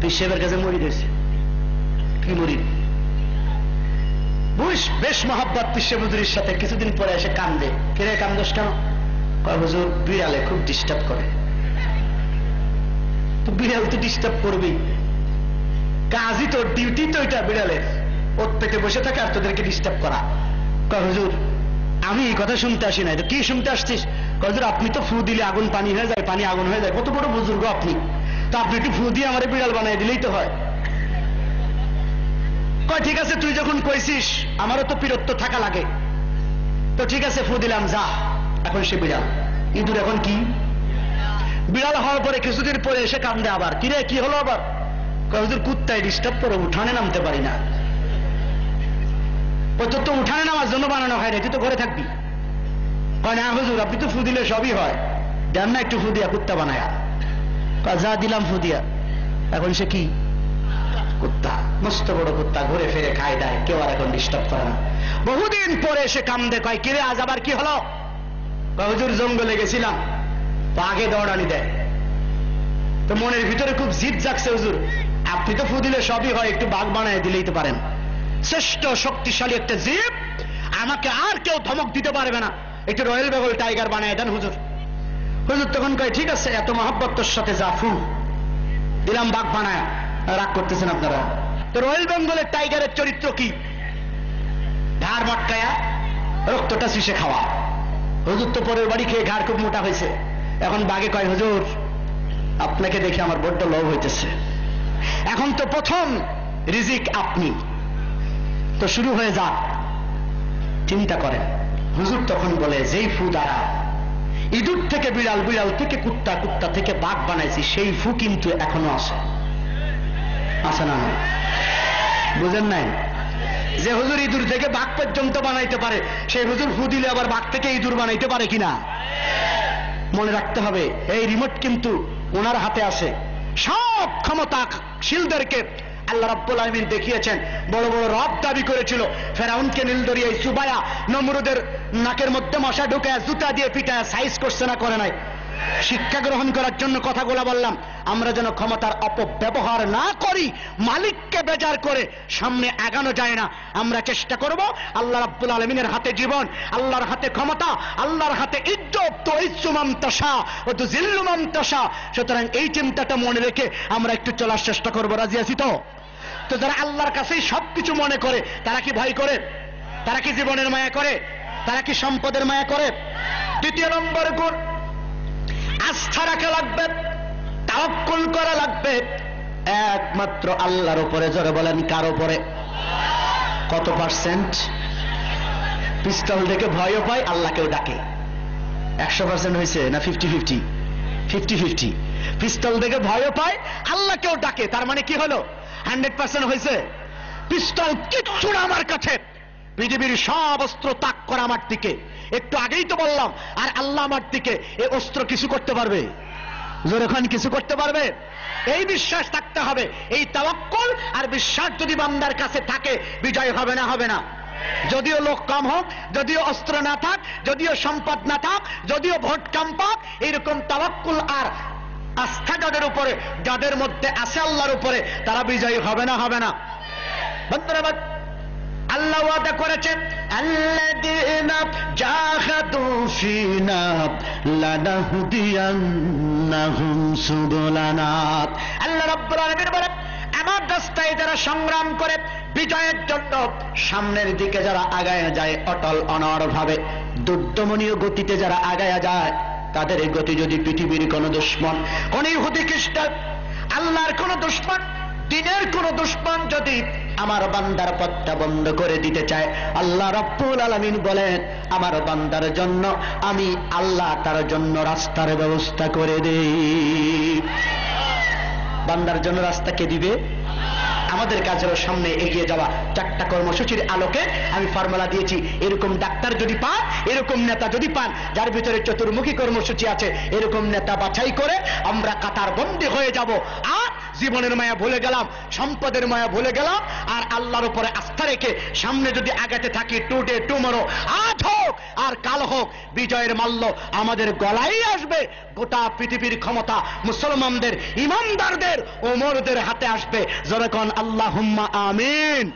পিসেবের কাছে মরি দিয়েছে। কি মরি? বেশ মহাব্বত পিসে হুজুরের সাথে। কিছুদিন পরে এসে কান্দে। কিরে কান্দোস কেন? কয় হুজুর বিড়ালে খুব ডিস্টার্ব করে। তো বিড়াল তো ডিস্টার্ব করবেই, কাজই তো, ডিউটি তো এটা বিড়ালের, ওর পেটে বসে থাকে আর তোদেরকে ডিস্টার্ব করা। কয় হুজুর আমি এই কথা শুনতে আসি নাই। তো কি শুনতে আসছিস? কয় হুজুর আপনি তো ফু দিলে আগুন পানি হয়ে যায়, পানি আগুন হয়ে যায়, কত বড় বুজুর্গ আপনি, তো আপনি একটু ফু দিয়ে আমার বিড়াল বানিয়ে দিলেই তো হয়। কয় ঠিক আছে, তুই যখন কইছিস আমারও তো বিরক্ত থাকা লাগে, তো ঠিক আছে ফু দিলাম, যা। এখন সে বিড়াল, ইঁদুর এখন কি? বিড়াল হওয়ার পরে কিছুদিন পরে এসে কান্দে আবার। কিরে কি হলো আবার? কয় হুজুর কুত্তায় ডিস্টার্ব করে, উঠানে নামতে পারি না। তোর তো উঠানে নামার জন্য বানানো হয় না, তুই তো ঘরে থাকবি। কয় না হুজুর আপনি তো ফু দিলে সবই হয়, দেন না একটু ফু দিয়া কুত্তা বানায়া। যা দিলাম ফু দিয়া। এখন সে কি? কুত্তা, মস্ত বড় কুত্তা, ঘুরে ফিরে খায় দেয়, কেউ আর এখন ডিস্টার্ব করে না। বহুদিন পরে এসে কান্দে। কয় কিরে আজ আবার কি হলো? কয় হুজুর জঙ্গলে গেছিলাম, তো আগে দৌড়ানি দেয়। তো মনের ভিতরে খুব জিদ জাগছে, হুজুর আপনি তো ফু দিলে সবই হয়, একটু বাঘ বানায় দিলেই তো পারেন। শ্রেষ্ঠ শক্তিশালী একটা জীব, আমাকে আর কেউ ধমক দিতে পারবে না, একটু রয়্যাল বেঙ্গল টাইগার বানায় দেন হুজুর। হুজুর তখন কয় ঠিক আছে, এত মহাব্বতের সাথে যা, ফু দিলাম বাঘ বানায়। রাগ করতেছেন আপনারা? তো রয়্যাল বেঙ্গলের টাইগারের চরিত্র কি? ঘাড় মটকায়া রক্তটা শিশে খাওয়া। হুজুর তো পরের বাড়ি খেয়ে ঘাড় খুব মোটা হয়েছে। এখন বাঘে কয় হুজুর আপনাকে দেখে আমার বড্ড লোভ হইতেছে, এখন তো প্রথম রিজিক আপনি, তো শুরু হয়ে যাক। চিন্তা করেন। হুজুর তখন বলে যেই ফু দ্বারা ইঁদুর থেকে বিড়াল, বিড়াল থেকে কুত্তা, কুত্তা থেকে বাঘ বানাইছি, সেই ফু কিন্তু এখনো আছে। আছে না? বুঝেন নাই? যে হুজুর ইঁদুর থেকে বাঘ পর্যন্ত বানাইতে পারে, সেই হুজুর ফু দিলে আবার বাঘ থেকে ইঁদুর বানাইতে পারে কিনা? মনে রাখতে হবে, এই রিমোট কিন্তু ওনার হাতে আছে। সব ক্ষমতাশীলদেরকে আল্লাহ রাব্বুল আলামিন দেখিয়েছেন। বড় বড় রব দাবি করেছিল, ফেরাউনকে নীল দরিয়ায় চুবায়া, নমরুদের নাকের মধ্যে মশা ঢুকায় জুতা দিয়ে পিটায় সাইজ করছে না, করে নাই? শিক্ষা গ্রহণ করার জন্য কথাগুলো বললাম। আমরা যেন ক্ষমতার অপব্যবহার না করি, মালিককে বেজার করে সামনে আগানো যায় না। আমরা চেষ্টা করব আল্লাহ রাব্বুল আলামিনের হাতে জীবন, আল্লাহর হাতে ক্ষমতা, আল্লাহর হাতে ইজ্জত। তো ইজ্জু মান তাশা ওয়া তুযিল্লু মান তাশা। সুতরাং এই চিন্তাটা মনে রেখে আমরা একটু চলার চেষ্টা করব। রাজি আছি তো? তো যারা আল্লাহর কাছেই সবকিছু মনে করে, তারা কি ভয় করে? তারা কি জীবনের মায়া করে? তারা কি সম্পদের মায়া করে? দ্বিতীয় নম্বর গুণ, আস্থা রাখা লাগবে, তাওয়াক্কুল করা লাগবে একমাত্র আল্লাহর উপরে। জোরে বলেন কার উপরে? কত পার্সেন্ট? পিস্তল দেখে ভয়ও পায়, আল্লাহকেও ডাকে। 100% হয়েছে না 50-50? 50-50। পিস্তল দেখে ভয়ও পায়, আল্লাহকেও ডাকে। তার মানে কি হলো? 100% হয়েছে। পিস্তল কিচ্ছু না আমার কাছে, পৃথিবীর সব অস্ত্র তাক করা আমার দিকে। একটু আগেই তো বললাম, আর আল্লাহ আমার দিকে। এ অস্ত্র কিছু করতে পারবে? যখন কিছু করতে পারবে, এই বিশ্বাস থাকতে হবে। এই তাওয়াক্কুল আর বিশ্বাস যদি বান্দার কাছে থাকে, বিজয় হবে না? হবে না? যদিও লোক কম হোক, যদিও অস্ত্র না থাক, যদিও সম্পদ না থাক, যদিও ভোট কম পাক, এইরকম তাওয়াক্কুল আর আস্থা যাদের উপরে, যাদের মধ্যে আছে আল্লাহর উপরে, তারা বিজয়ী হবে না? হবে না? বন্ধুরা, আল্লাহ ওয়াদা করেছেন, আল্লাযীনা জাহাদু ফীনা লানাহদিয়ান্নাহুম সুবুলানা। আল্লাহ রাব্বুল আলামিন বলেন, আমার রাস্তায় যারা সংগ্রাম করে বিজয়ের জন্য সামনের দিকে যারা আগায় যায়, অটল অনড় ভাবে দুর্দমনীয় গতিতে যারা আগায় যায়, তাদের এই গতি যদি পৃথিবীর কোন দুশমন, কোন ইহুদি খ্রিস্টান, আল্লাহর কোন দুশমন, দিনের কোন দুশমন যদি আমার বান্দার পথটা বন্ধ করে দিতে চায়, আল্লাহ রাব্বুল আলামিন বলেন, আমার বান্দার জন্য আমি আল্লাহ তার জন্য রাস্তার ব্যবস্থা করে দেই। বান্দার জন্য রাস্তা কে দিবে? আমাদের কাজের সামনে এগিয়ে যাওয়া। 4টা কর্মসূচির আলোকে আমি ফর্মুলা দিয়েছি। এরকম ডাক্তার যদি পান, এরকম নেতা যদি পান, যার ভিতরে চতুর্মুখী কর্মসূচি আছে, এরকম নেতা বাছাই করে আমরা কাতার বন্দী হয়ে যাব। আর জীবনের মায়া ভুলে গেলাম, সম্পদের মায়া ভুলে গেলাম, আর আল্লাহর উপরে আস্থা রেখে সামনে যদি আগাতে থাকি, টুডে টুমরো, আজ হোক আর কাল হোক, বিজয়ের মাল্য আমাদের গলায় আসবে। গোটা পৃথিবীর ক্ষমতা মুসলমানদের, ইমানদারদের, ওমরদের হাতে আসবে। যখন আল্লাহুম্মা আমিন।